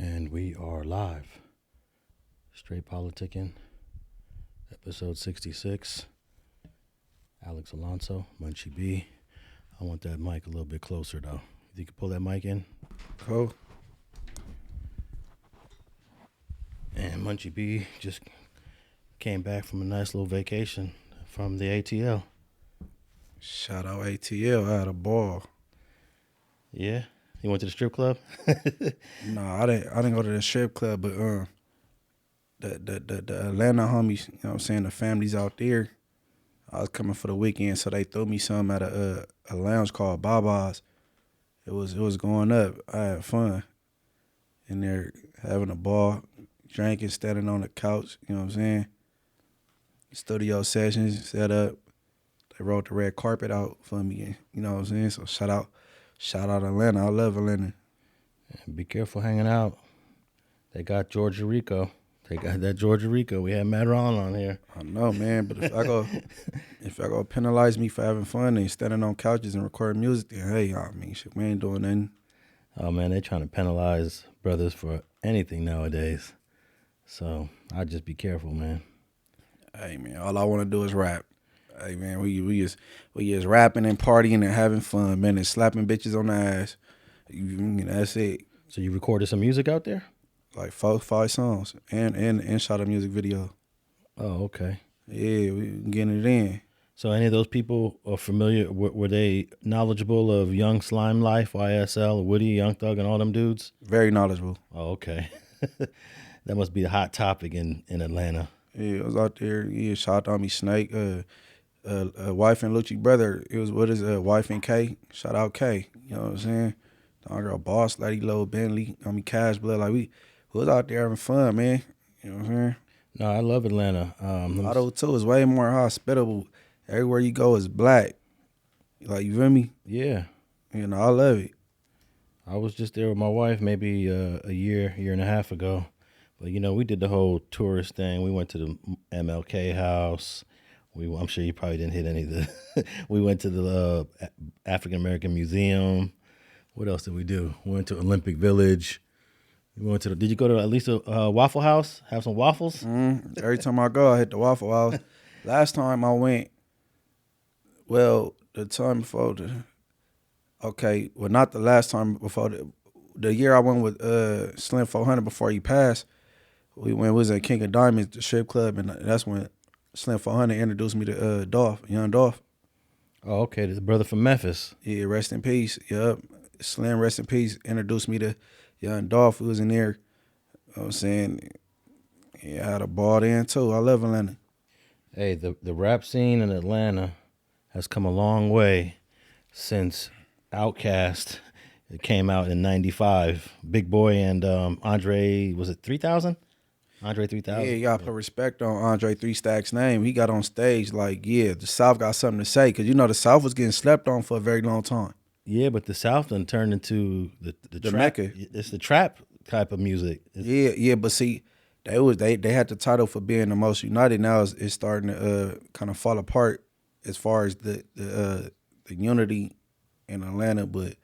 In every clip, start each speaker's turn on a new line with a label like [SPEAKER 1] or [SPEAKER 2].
[SPEAKER 1] And we are live. Straight Politicking, episode 66. Alex Alonso, Munchie B. I want that mic a little bit closer, though. You can pull that mic in?
[SPEAKER 2] Cool.
[SPEAKER 1] And Munchie B just came back from a nice little vacation from the ATL.
[SPEAKER 2] Shout out ATL. I had a ball.
[SPEAKER 1] Yeah? You went to the strip club?
[SPEAKER 2] No, I didn't go to the strip club, but the Atlanta homies, you know what I'm saying, the families out there, I was coming for the weekend, so they threw me some at a lounge called Baba's. It was going up. I had fun in there, having a ball, drinking, standing on the couch, you know what I'm saying? Studio sessions set up. They rolled the red carpet out for me, you know what I'm saying? So shout out Atlanta. I love Atlanta.
[SPEAKER 1] Yeah, be careful hanging out. They got Georgia Rico. They got that Georgia Rico. We had Matt ROllin on here.
[SPEAKER 2] I know, man, but if I go penalize me for having fun and standing on couches and recording music, then hey, I mean, shit, we ain't doing nothing.
[SPEAKER 1] Oh, man, they trying to penalize brothers for anything nowadays. So I'd just be careful, man.
[SPEAKER 2] Hey, man, all I want to do is rap. Hey, man, we just rapping and partying and having fun, man, and slapping bitches on the ass. That's it.
[SPEAKER 1] So you recorded some music out there?
[SPEAKER 2] Like 4-5 songs and shot a music video.
[SPEAKER 1] Oh, okay.
[SPEAKER 2] Yeah, we getting it in.
[SPEAKER 1] So any of those people are familiar? Were they knowledgeable of Young Slime Life, YSL, Woody, Young Thug, and all them dudes?
[SPEAKER 2] Very knowledgeable.
[SPEAKER 1] Oh, okay. That must be a hot topic in Atlanta.
[SPEAKER 2] Yeah, I was out there. Yeah, shout out me Snake. Wife and Lucci brother. It was what is wife and K. Shout out K. You know what I'm saying? Our girl Boss Lady, Lil Bentley. I mean Cash Blood. Like we was out there having fun, man. You know what I'm saying?
[SPEAKER 1] No, I love Atlanta.
[SPEAKER 2] Auto too is way more hospitable. Everywhere you go is black. Like, you feel me?
[SPEAKER 1] Yeah.
[SPEAKER 2] You know, I love it.
[SPEAKER 1] I was just there with my wife maybe a year and a half ago. But, you know, we did the whole tourist thing. We went to the MLK house. I'm sure you probably didn't hit any of the... We went to the African American Museum. What else did we do? We went to Olympic Village. We went to did you go to at least a Waffle House? Have some waffles?
[SPEAKER 2] Every time I go, I hit the Waffle House. Last time I went, well, the time before not the last time before the year I went with Slim 400 before he passed. We was at King of Diamonds, the strip club, and that's when Slim 400 introduced me to Young Dolph.
[SPEAKER 1] Oh, okay, the brother from Memphis.
[SPEAKER 2] Yeah, rest in peace. Yup. Slim, rest in peace, introduced me to Young Dolph, who was in there. You know what I'm saying? Yeah, I had a ball then, too. I love Atlanta.
[SPEAKER 1] Hey, the rap scene in Atlanta has come a long way since Outkast. It came out in 95. Big Boy and Andre, was it 3000? Andre 3000?
[SPEAKER 2] Yeah, you got to put respect on Andre 3 Stack's name. He got on stage like, yeah, the South got something to say. Because, you know, the South was getting slept on for a very long time.
[SPEAKER 1] Yeah, but the South done turned into the trap.
[SPEAKER 2] Mecca.
[SPEAKER 1] It's the trap type of music.
[SPEAKER 2] Yeah, but see, they had the title for being the most united. Now it's starting to kind of fall apart as far as the unity in Atlanta. But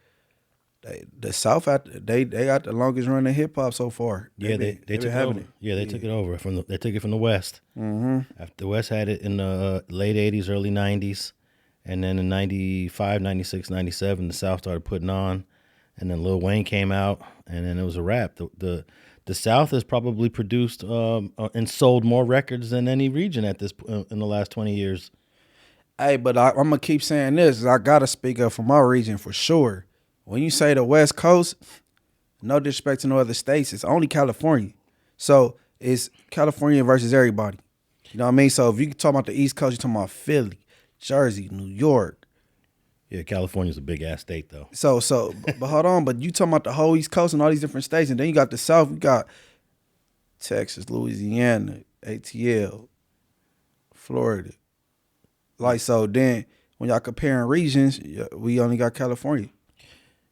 [SPEAKER 2] the South they got the longest run of hip hop so far.
[SPEAKER 1] They took it over. Yeah, they took it over they took it from the West.
[SPEAKER 2] Mm-hmm.
[SPEAKER 1] After the West had it in the late 80s, early 90s. And then in 95, 96, 97, the South started putting on. And then Lil Wayne came out, and then it was a wrap. The South has probably produced and sold more records than any region at this in the last 20 years.
[SPEAKER 2] Hey, but I'm going to keep saying this. I got to speak up for my region for sure. When you say the West Coast, no disrespect to no other states, it's only California. So it's California versus everybody. You know what I mean? So if you talk about the East Coast, you're talking about Philly, Jersey, New York.
[SPEAKER 1] Yeah, California's a big ass state though.
[SPEAKER 2] So, but hold on, but you talking about the whole East Coast and all these different states, and then you got the South. You got Texas, Louisiana, ATL, Florida. Like, so then when y'all comparing regions, we only got California.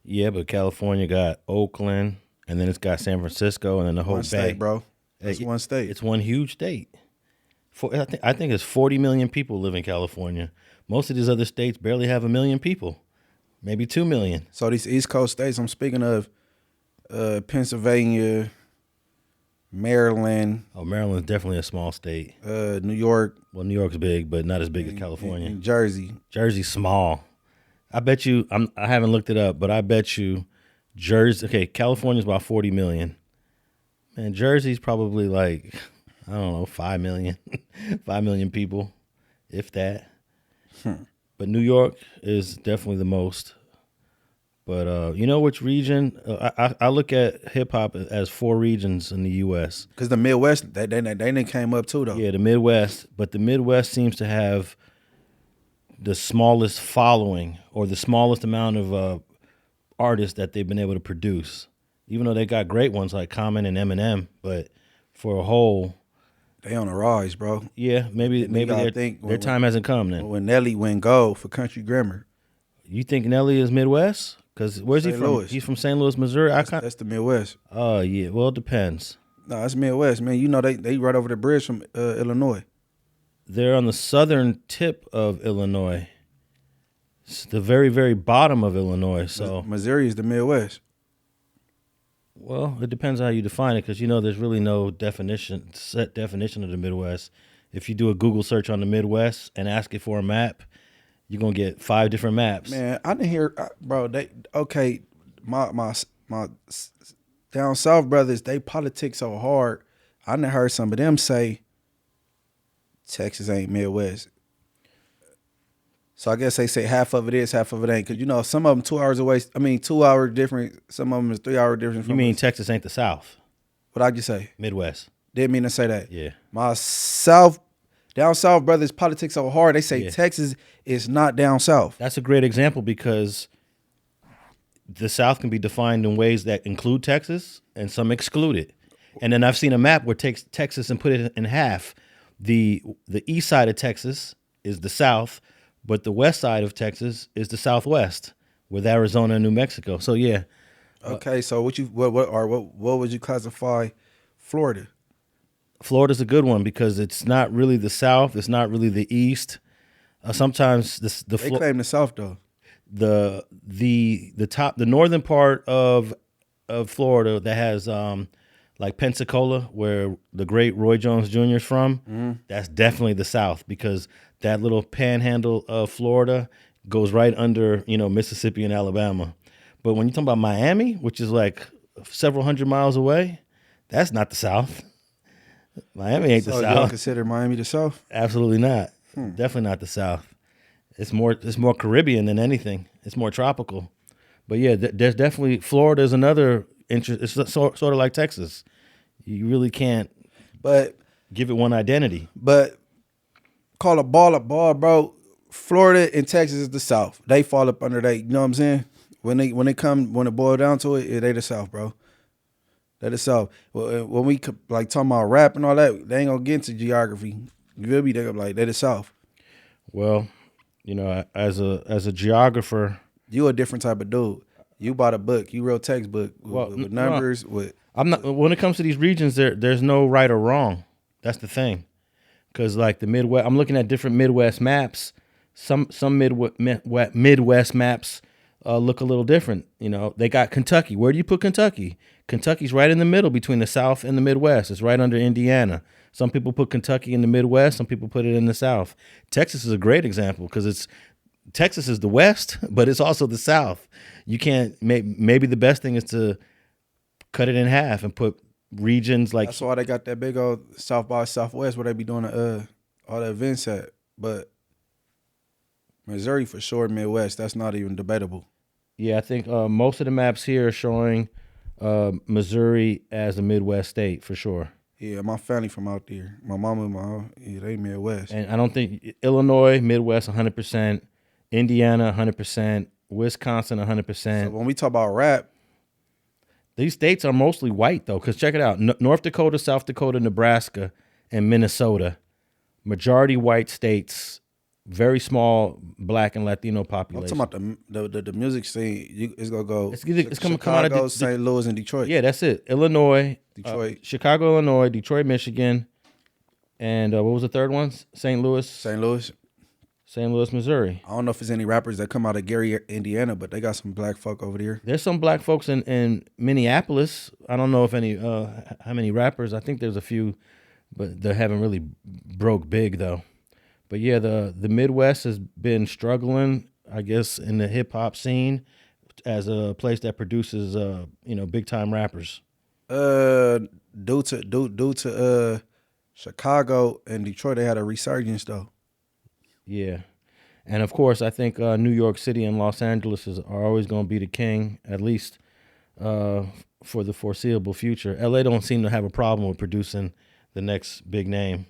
[SPEAKER 1] Yeah, but California got Oakland, and then it's got San Francisco, and then the whole
[SPEAKER 2] One
[SPEAKER 1] Bay.
[SPEAKER 2] state, bro. It's one state.
[SPEAKER 1] It's one huge state. I think it's 40 million people live in California. Most of these other states barely have 1 million people, maybe 2 million.
[SPEAKER 2] So these East Coast states, I'm speaking of Pennsylvania, Maryland.
[SPEAKER 1] Oh, Maryland's definitely a small state.
[SPEAKER 2] New York.
[SPEAKER 1] Well, New York's big, but not as big as California.
[SPEAKER 2] And Jersey.
[SPEAKER 1] Jersey's small. I bet you. I haven't looked it up, but I bet you, Jersey. Okay, California's about 40 million. Man, Jersey's probably like, I don't know, 5 million, 5 million people, if that. But New York is definitely the most. But you know which region? I look at hip hop as 4 regions in the U.S.
[SPEAKER 2] Because the Midwest, they came up too, though.
[SPEAKER 1] Yeah, the Midwest. But the Midwest seems to have the smallest following or the smallest amount of artists that they've been able to produce. Even though they got great ones like Common and Eminem, but for a whole,
[SPEAKER 2] they on the rise, bro.
[SPEAKER 1] Yeah, maybe their time hasn't come then.
[SPEAKER 2] When Nelly went gold for Country Grammar.
[SPEAKER 1] You think Nelly is Midwest? Because where's he from?
[SPEAKER 2] Louis.
[SPEAKER 1] He's from St. Louis, Missouri.
[SPEAKER 2] That's the Midwest.
[SPEAKER 1] Oh, yeah. Well, it depends.
[SPEAKER 2] No, it's Midwest, man. You know they right over the bridge from Illinois.
[SPEAKER 1] They're on the southern tip of Illinois. It's the very, very bottom of Illinois. So
[SPEAKER 2] Missouri is the Midwest.
[SPEAKER 1] Well, it depends how you define it, because there's really no set definition of the Midwest. If you do a Google search on the Midwest and ask it for a map, you're gonna get 5 different maps.
[SPEAKER 2] Man, I didn't hear, bro. My down south brothers, they politic so hard. I done heard some of them say Texas ain't Midwest. So I guess they say half of it is, half of it ain't. Because, some of them 2 hours away. 2 hour different. Some of them is 3 hour difference.
[SPEAKER 1] You mean Texas ain't the South?
[SPEAKER 2] What'd I just say?
[SPEAKER 1] Midwest.
[SPEAKER 2] Didn't mean to say that.
[SPEAKER 1] Yeah.
[SPEAKER 2] My down south brothers politics so hard. They say Texas is not down south.
[SPEAKER 1] That's a great example, because the South can be defined in ways that include Texas and some exclude it. And then I've seen a map where takes Texas and put it in half. The east side of Texas is the South, but the west side of Texas is the Southwest, with Arizona and New Mexico. So yeah.
[SPEAKER 2] Okay, so what would you classify Florida?
[SPEAKER 1] Florida's a good one, because it's not really the South, it's not really the East. Sometimes they
[SPEAKER 2] claim the South though.
[SPEAKER 1] The northern part of Florida that has like Pensacola, where the great Roy Jones Jr. is from, that's definitely the South, because that little panhandle of Florida goes right under, Mississippi and Alabama. But when you talk about Miami, which is like several hundred miles away, that's not the South. Miami ain't the South.
[SPEAKER 2] You don't consider Miami the South?
[SPEAKER 1] Absolutely not. Definitely not the South. It's more Caribbean than anything. It's more tropical. But yeah, there's definitely, Florida is another interest. It's sort of like Texas. You really can't give it one identity.
[SPEAKER 2] But call a ball, bro. Florida and Texas is the South. They fall up under that. You know what I'm saying? When it boil down to it, they the South, bro. They the South. When we like talking about rap and all that, they ain't gonna get into geography. You feel me? They the South.
[SPEAKER 1] Well, as a geographer,
[SPEAKER 2] you a different type of dude. You bought a book. You wrote textbook with numbers.
[SPEAKER 1] I'm not. When it comes to these regions, there's no right or wrong. That's the thing. Because like the Midwest, I'm looking at different Midwest maps. Some Midwest maps look a little different. They got Kentucky. Where do you put Kentucky? Kentucky's right in the middle between the South and the Midwest. It's right under Indiana. Some people put Kentucky in the Midwest. Some people put it in the South. Texas is a great example, because Texas is the West, but it's also the South. You can't. Maybe the best thing is to cut it in half and put regions like.
[SPEAKER 2] That's why they got that big old South by Southwest where they be doing all the events at. But Missouri for sure, Midwest. That's not even debatable. Yeah,
[SPEAKER 1] I think most of the maps here are showing Missouri as a Midwest state for sure.
[SPEAKER 2] Yeah, my family from out there. My mama, they Midwest.
[SPEAKER 1] And I don't think Illinois, Midwest, 100%. Indiana, 100%. Wisconsin, 100%.
[SPEAKER 2] So when we talk about rap,
[SPEAKER 1] these states are mostly white though. Because check it out: North Dakota, South Dakota, Nebraska, and Minnesota, majority white states. Very small Black and Latino population.
[SPEAKER 2] I'm talking about the music scene. It's gonna go.
[SPEAKER 1] It's coming
[SPEAKER 2] Chicago,
[SPEAKER 1] out of
[SPEAKER 2] St. Louis, and Detroit.
[SPEAKER 1] Yeah, that's it. Illinois,
[SPEAKER 2] Detroit,
[SPEAKER 1] Chicago, Illinois, Detroit, Michigan, and what was the third one? St. Louis.
[SPEAKER 2] St. Louis.
[SPEAKER 1] St. Louis, Missouri.
[SPEAKER 2] I don't know if there's any rappers that come out of Gary, Indiana, but they got some black folk over there.
[SPEAKER 1] There's some black folks in Minneapolis. I don't know if any how many rappers. I think there's a few, but they haven't really broke big though. But yeah, the Midwest has been struggling, I guess, in the hip hop scene as a place that produces big time rappers.
[SPEAKER 2] Due to Chicago and Detroit, they had a resurgence though.
[SPEAKER 1] Yeah. And of course, I think New York City and Los Angeles are always going to be the king, at least for the foreseeable future. LA don't seem to have a problem with producing the next big name,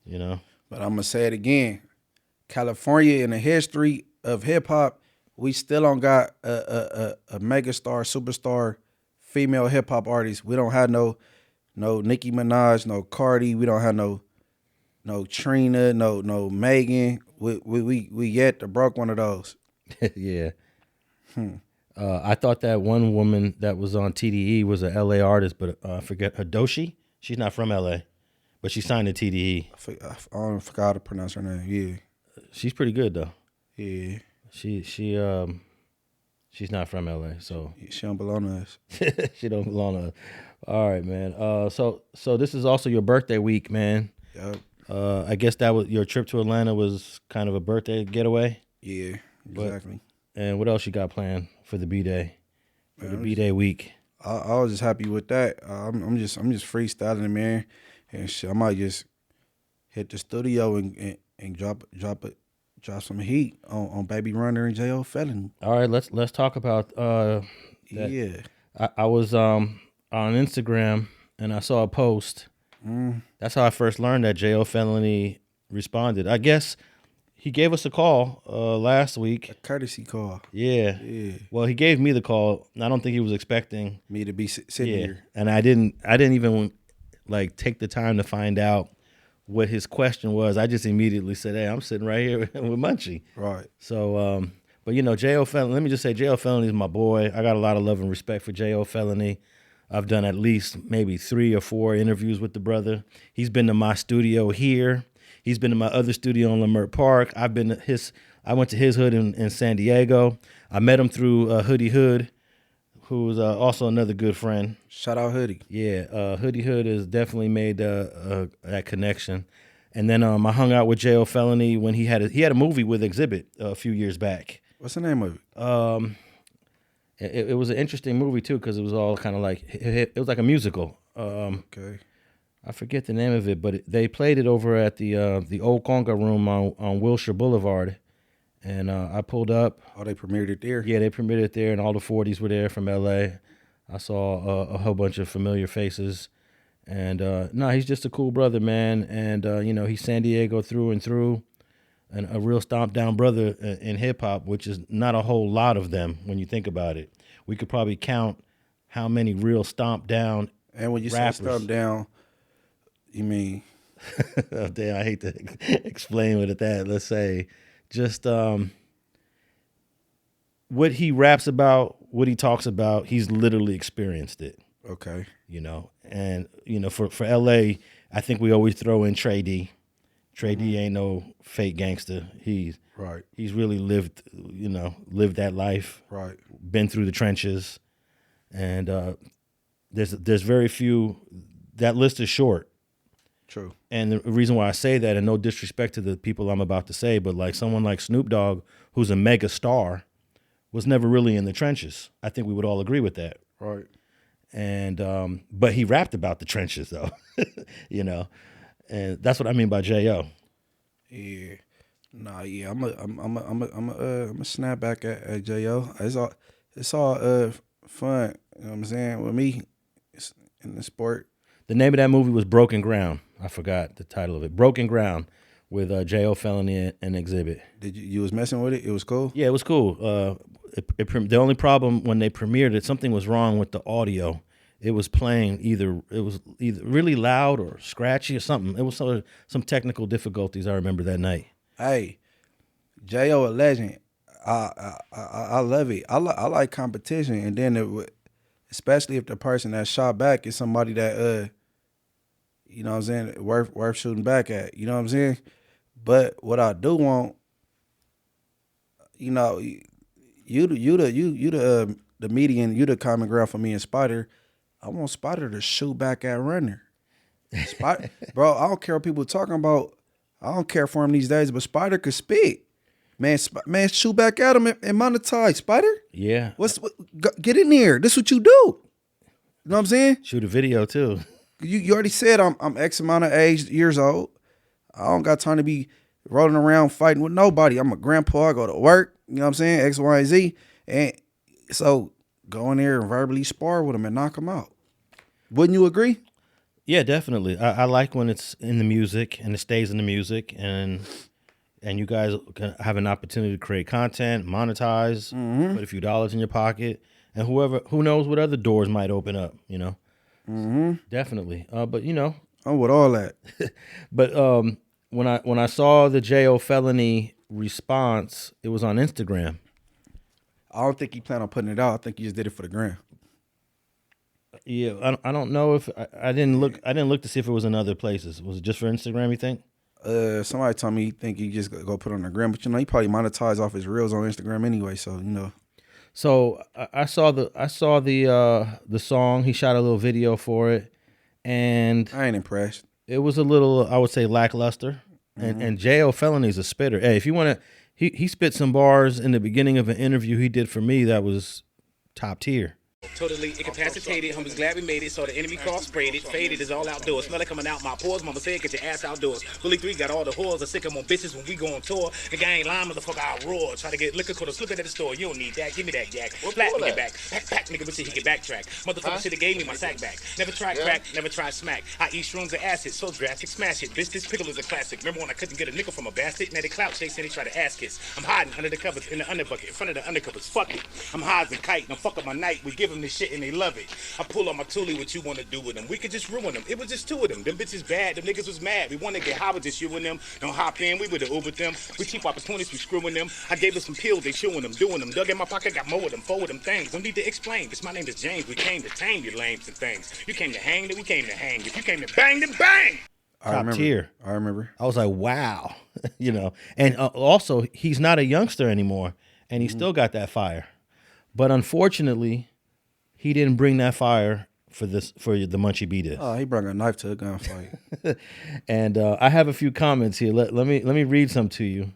[SPEAKER 1] you know.
[SPEAKER 2] But I'm gonna say it again, California in the history of hip hop, we still don't got a megastar, superstar, female hip hop artist. We don't have no Nicki Minaj, no Cardi. We don't have no Trina, no Megan. We yet to broke one of those.
[SPEAKER 1] Yeah. I thought that one woman that was on TDE was a LA artist, but I forget Hadoshi. She's not from LA, but she signed to TDE.
[SPEAKER 2] I forgot how to pronounce her name. Yeah,
[SPEAKER 1] she's pretty good though.
[SPEAKER 2] Yeah,
[SPEAKER 1] she's not from LA, so
[SPEAKER 2] she don't belong to us.
[SPEAKER 1] She don't belong to us. All right, man. So this is also your birthday week, man.
[SPEAKER 2] Yep.
[SPEAKER 1] I guess that was your trip to Atlanta was kind of a birthday getaway.
[SPEAKER 2] Yeah, exactly.
[SPEAKER 1] And what else you got planned for the B-Day? For the B-Day week?
[SPEAKER 2] I was just happy with that. I'm just freestyling, man, and shit, I might just hit the studio and drop some heat on Baby Runner and Jayo Felony.
[SPEAKER 1] All right, let's talk about that.
[SPEAKER 2] Yeah.
[SPEAKER 1] I was on Instagram and I saw a post. That's how I first learned that Jayo Felony responded. I guess he gave us a call last week.
[SPEAKER 2] A courtesy call.
[SPEAKER 1] Yeah. Well, he gave me the call. I don't think he was expecting
[SPEAKER 2] me to be sitting here.
[SPEAKER 1] And I didn't even like take the time to find out what his question was. I just immediately said, "Hey, I'm sitting right here with Munchie."
[SPEAKER 2] Right.
[SPEAKER 1] So, but Jayo Felony. Let me just say, Jayo Felony is my boy. I got a lot of love and respect for Jayo Felony. I've done at least maybe 3 or 4 interviews with the brother. He's been to my studio here. He's been to my other studio in Leimert Park. I went to his hood in San Diego. I met him through Hoodie Hood, who's also another good friend.
[SPEAKER 2] Shout out Hoodie.
[SPEAKER 1] Yeah, Hoodie Hood has definitely made that connection. And then I hung out with Jayo Felony when he had a movie with Xzibit a few years back.
[SPEAKER 2] What's the name of it?
[SPEAKER 1] It was an interesting movie too because it was all kind of like it was like a musical.
[SPEAKER 2] Okay.
[SPEAKER 1] I forget the name of it, but they played it over at the old Conga Room on Wilshire Boulevard, and I pulled up.
[SPEAKER 2] Oh, they premiered it there?
[SPEAKER 1] Yeah, they premiered it there, and all the 40s were there from L.A. I saw a whole bunch of familiar faces, and he's just a cool brother, man, and he's San Diego through and through, and a real stomp down brother in hip hop, which is not a whole lot of them when you think about it. We could probably count how many real stomp down.
[SPEAKER 2] And when you
[SPEAKER 1] rappers.
[SPEAKER 2] say stomp down, you mean?
[SPEAKER 1] Oh, damn, I hate to explain it at that. Let's say just what he raps about, what he talks about, he's literally experienced it.
[SPEAKER 2] Okay.
[SPEAKER 1] And for LA, I think we always throw in Trey D. Trey D ain't no fake gangster. He's really lived that life.
[SPEAKER 2] Right.
[SPEAKER 1] Been through the trenches. And there's very few. That list is short.
[SPEAKER 2] True.
[SPEAKER 1] And the reason why I say that, and no disrespect to the people I'm about to say, but like someone like Snoop Dogg, who's a mega star, was never really in the trenches. I think we would all agree with that.
[SPEAKER 2] Right.
[SPEAKER 1] And but he rapped about the trenches though, and that's what I mean by Jayo.
[SPEAKER 2] Yeah. Nah. Yeah. I'm a snap back at Jayo. It's all fun. You know what I'm saying? With me, it's in the sport.
[SPEAKER 1] The name of that movie was Broken Ground. I forgot the title of it. Broken Ground with Jayo Felony and Xzibit.
[SPEAKER 2] Did you was messing with it? It was cool?
[SPEAKER 1] Yeah, it was cool. The only problem when they premiered it, something was wrong with the audio. It was playing either really loud or scratchy or something. It was some technical difficulties I remember that night.
[SPEAKER 2] Hey, Jayo a legend. I love it. I like competition, and then especially if the person that shot back is somebody that you know what I'm saying, worth shooting back at. You know what I'm saying? But what I do want you know, the median, you the common ground for me and Spider. I want Spider to shoot back at Runner. Bro, I don't care what people talking about. I don't care for him these days, but Spider could spit. Man, shoot back at him and monetize. Spider?
[SPEAKER 1] Yeah.
[SPEAKER 2] Get in there. This what you do. You know what I'm saying?
[SPEAKER 1] Shoot a video too.
[SPEAKER 2] You already said I'm X amount of years old. I don't got time to be rolling around fighting with nobody. I'm a grandpa. I go to work. You know what I'm saying? X, Y, and Z. And so go in there and verbally spar with him and knock him out. Wouldn't you agree?
[SPEAKER 1] Yeah, definitely. I like when it's in the music and it stays in the music, and you guys can have an opportunity to create content, monetize, put a few dollars in your pocket, and who knows what other doors might open up, you know? Definitely. But you know,
[SPEAKER 2] I'm with all that.
[SPEAKER 1] but when I saw the Jayo Felony response, it was on Instagram.
[SPEAKER 2] I don't think he planned on putting it out. I think he just did it for the gram.
[SPEAKER 1] Yeah, I don't know if I didn't look to see if it was in other places. Was it just for Instagram, you think?
[SPEAKER 2] Somebody told me he think he just go put it on the gram, but you know, he probably monetized off his reels on Instagram anyway, so you know.
[SPEAKER 1] So I saw the song. He shot a little video for it, and
[SPEAKER 2] I ain't impressed.
[SPEAKER 1] It was a little, I would say, lackluster. And Jayo Felony's a spitter. Hey, if you want to, he spit some bars in the beginning of an interview he did for me that was top tier.
[SPEAKER 3] Totally incapacitated, homies glad we made it. So the enemy cross sprayed it, faded is all outdoors. Smell it coming out my pores. Mama said, get your ass outdoors. Bully 3 got all the whores. I sick them on bitches when we go on tour. The gang ain't lying, motherfucker, I roar. Try to get liquor, could have slipped it at the store. You don't need that, give me that yak. Flat nigga back, pack nigga, bitch, he can backtrack. Motherfucker shoulda gave me my sack back. Never tried crack, never tried smack. I eat shrooms and acid, so drastic, smash it. Bitch, this pickle is a classic. Remember when I couldn't get a nickel from a bastard? Now they clout chasing, they try to ass kiss. I'm hiding under the covers in the underbucket, in front of the undercovers. Fuck it. I'm high as a kite, and I'm fuck up my night. We give them this shit and they love it. I pull on my toolie, what you wanna do with them? We could just ruin them. It was just 2 of them. Them bitches bad, them niggas was mad. We wanna get high with just you and them. Don't hop in, we would've Ubered them. We cheap opportunities, we screwing them. I gave them some pills, they chewing them, doing them. Dug in my pocket, got more of them, 4 of them things. Don't need to explain. Bitch, my name is James. We came to tame you lames and things. You came to hang, then we came to hang. If you came to bang, then bang!
[SPEAKER 1] Top tier.
[SPEAKER 2] I remember.
[SPEAKER 1] I was like, wow. You know, and also he's not a youngster anymore, and he still got that fire. But unfortunately, he didn't bring that fire for the Munchie B disc.
[SPEAKER 2] Oh, he brought a knife to a gunfight.
[SPEAKER 1] And I have a few comments here. Let me read some to you.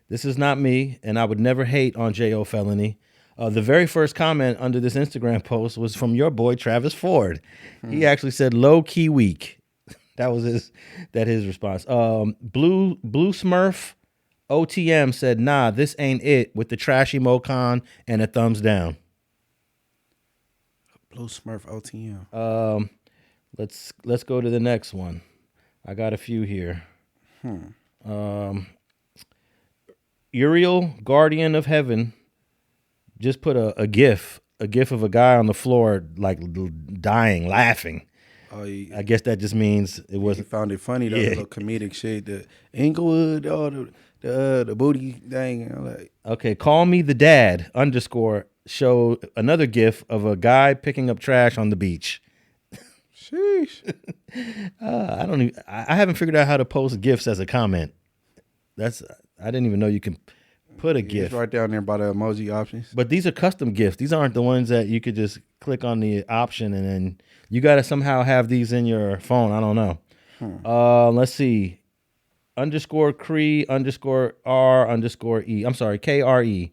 [SPEAKER 1] This is not me, and I would never hate on Jayo Felony. The very first comment under this Instagram post was from your boy Travis Ford. He actually said low key weak. That was his response. Blue Smurf OTM said, nah, this ain't it, with the trashy Mocon and a thumbs down.
[SPEAKER 2] Blue Smurf OTM.
[SPEAKER 1] Let's go to the next one. I got a few here. Uriel, Guardian of Heaven, just put a gif of a guy on the floor like dying, laughing.
[SPEAKER 2] Oh,
[SPEAKER 1] I guess that just means it wasn't.
[SPEAKER 2] He found it funny, though, little comedic shit. The Inglewood, the booty thing. Like,
[SPEAKER 1] okay, call me the dad _ show another gif of a guy picking up trash on the beach.
[SPEAKER 2] Sheesh.
[SPEAKER 1] I haven't figured out how to post gifs as a comment. I didn't even know you can put a gif.
[SPEAKER 2] It's right down there by the emoji options.
[SPEAKER 1] But these are custom gifs. These aren't the ones that you could just click on the option and then you got to somehow have these in your phone. I don't know. Let's see. _Cree _R_E. I'm sorry, KRE.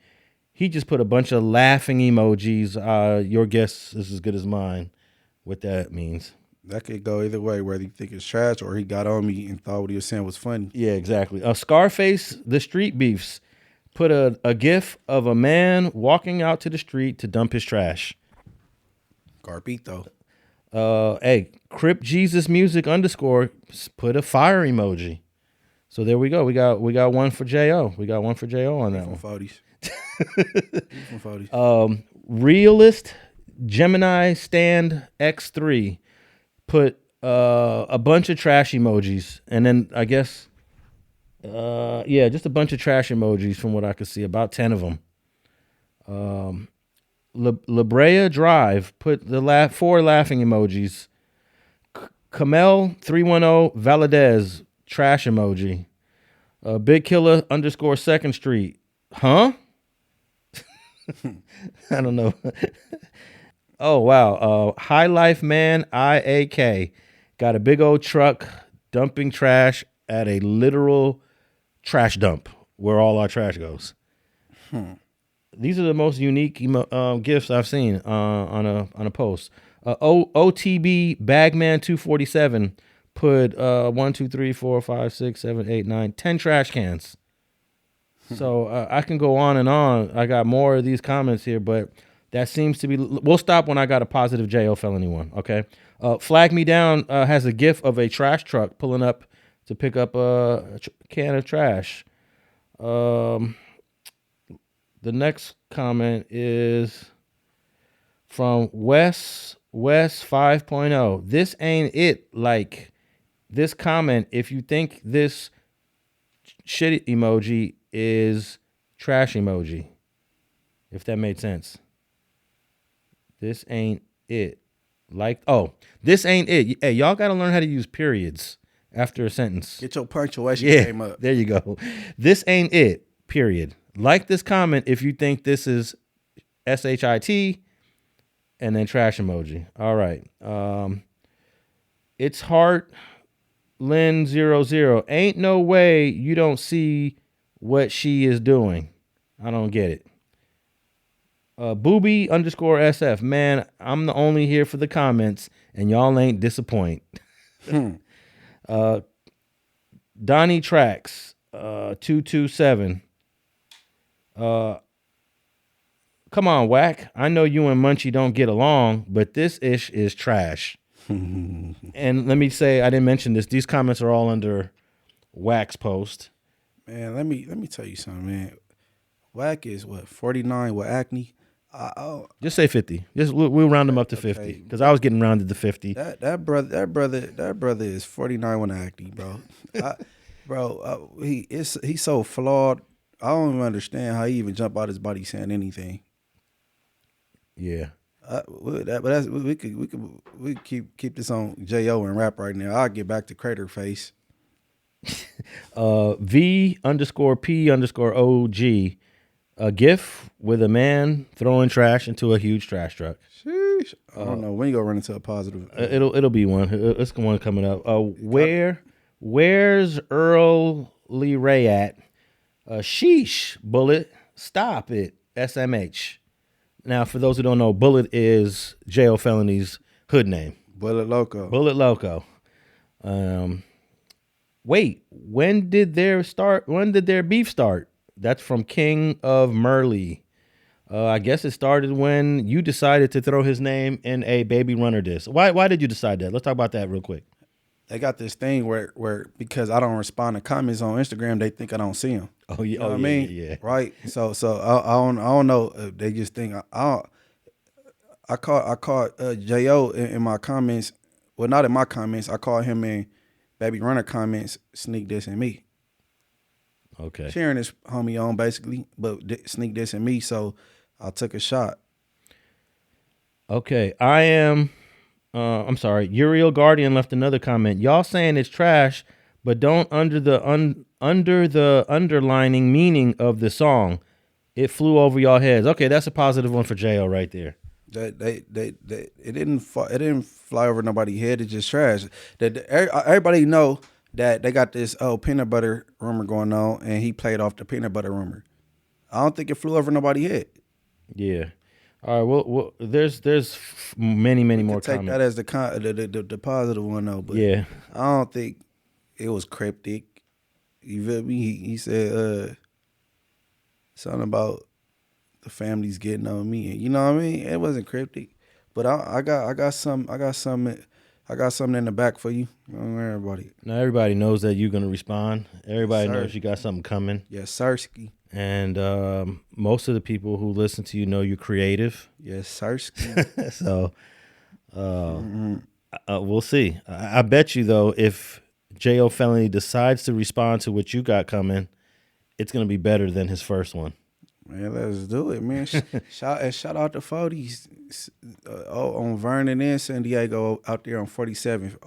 [SPEAKER 1] He just put a bunch of laughing emojis. Your guess is as good as mine. What that means.
[SPEAKER 2] That could go either way, whether you think it's trash or he got on me and thought what he was saying was funny.
[SPEAKER 1] Yeah, exactly. Scarface, the Street Beefs, put a gif of a man walking out to the street to dump his trash.
[SPEAKER 2] Carpito.
[SPEAKER 1] Hey, Crip Jesus Music _ put a fire emoji. So there we go. We got one for Jayo. We got one for Jayo on that one.
[SPEAKER 2] 40s.
[SPEAKER 1] Realist Gemini Stand X3 put a bunch of trash emojis, and then I guess just a bunch of trash emojis from what I could see, about 10 of them. La Brea Drive put the 4 laughing emojis. Kamel 310 Valadez trash emoji. Big Killer _ 2nd Street. Huh? I don't know. Oh, wow. High Life Man IAK got a big old truck dumping trash at a literal trash dump where all our trash goes. These are the most unique gifts I've seen on a post. OTB Bagman 247 put 1, 2, 3, 4, 5, 6, 7, 8, 9, 10 trash cans. So I can go on and on. I got more of these comments here, but that seems to be. We'll stop when I got a positive Jayo Felony one. Okay. Flag Me Down has a gif of a trash truck pulling up to pick up a can of trash. The next comment is from Wes 5.0. This ain't it. Like this comment, if you think this shit emoji is trash emoji, if that made sense. This ain't it. Like, oh, this ain't it. Hey, y'all got to learn how to use periods after a sentence.
[SPEAKER 2] Get your punctuation game up.
[SPEAKER 1] There you go. This ain't it, period. Like this comment if you think this is SHIT and then trash emoji. All right. It's Heart Lynn 00. Ain't no way you don't see what she is doing. I don't get it. Booby _SF. Man, I'm the only here for the comments, and y'all ain't disappoint. Donnie Tracks 227. Come on, Whack. I know you and Munchie don't get along, but this ish is trash. And let me say, I didn't mention this. These comments are all under Whack's post.
[SPEAKER 2] Man, let me tell you something, man. Whack is what, 49 with acne.
[SPEAKER 1] Just say 50. Just we'll round him up to 50 because I was getting rounded to 50.
[SPEAKER 2] That brother is 49 with acne, bro. He's so flawed. I don't even understand how he even jump out his body saying anything.
[SPEAKER 1] Yeah.
[SPEAKER 2] We could keep this on Jayo and rap right now. I'll get back to Crater Face.
[SPEAKER 1] V_P_OG. A GIF with a man throwing trash into a huge trash truck.
[SPEAKER 2] Sheesh. I don't know when you gonna run into a positive.
[SPEAKER 1] It'll be one. It's one coming up. Where's Earl Lee Ray at? Sheesh, Bullet. Stop it. SMH. Now, for those who don't know, Bullet is Jayo Felony's hood name.
[SPEAKER 2] Bullet Loco.
[SPEAKER 1] Bullet Loco. Wait, when did their beef start? That's from King of Murley. I guess it started when you decided to throw his name in a Baby Runner diss. Why did you decide that? Let's talk about that real quick.
[SPEAKER 2] They got this thing where because I don't respond to comments on Instagram, they think I don't see them.
[SPEAKER 1] Oh yeah,
[SPEAKER 2] you know what I mean?
[SPEAKER 1] Yeah.
[SPEAKER 2] Right. So I don't know. They just think I caught Jayo in my comments. Well, not in my comments. I caught him in Baby Runner comments, sneak dissing me.
[SPEAKER 1] Okay.
[SPEAKER 2] Sharing his homie on basically, but sneak dissing me. So I took a shot.
[SPEAKER 1] Okay. I'm sorry. Uriel Guardian left another comment. Y'all saying it's trash, but don't under the underlining meaning of the song. It flew over y'all heads. Okay, that's a positive one for Jayo right there.
[SPEAKER 2] It didn't fly over nobody's head. It's just trash. Everybody know that they got this peanut butter rumor going on, and he played off the peanut butter rumor. I don't think it flew over nobody's head.
[SPEAKER 1] Yeah. All right. Well, there's many more
[SPEAKER 2] take
[SPEAKER 1] comments.
[SPEAKER 2] That as the positive one though. But
[SPEAKER 1] yeah,
[SPEAKER 2] I don't think it was cryptic. You feel me? He said something about the family's getting on me. You know what I mean? It wasn't cryptic, but I got something in the back for you. Don't worry about it.
[SPEAKER 1] Now everybody knows that you're gonna respond. Everybody knows you got something coming.
[SPEAKER 2] Yes, sirski.
[SPEAKER 1] And most of the people who listen to you know you're creative.
[SPEAKER 2] Yes, sirski.
[SPEAKER 1] So we'll see. I bet you though, if Jayo Felony decides to respond to what you got coming, it's gonna be better than his first one.
[SPEAKER 2] Man, let's do it, man. Shout out to 40s on Vernon and San Diego out there on 47th.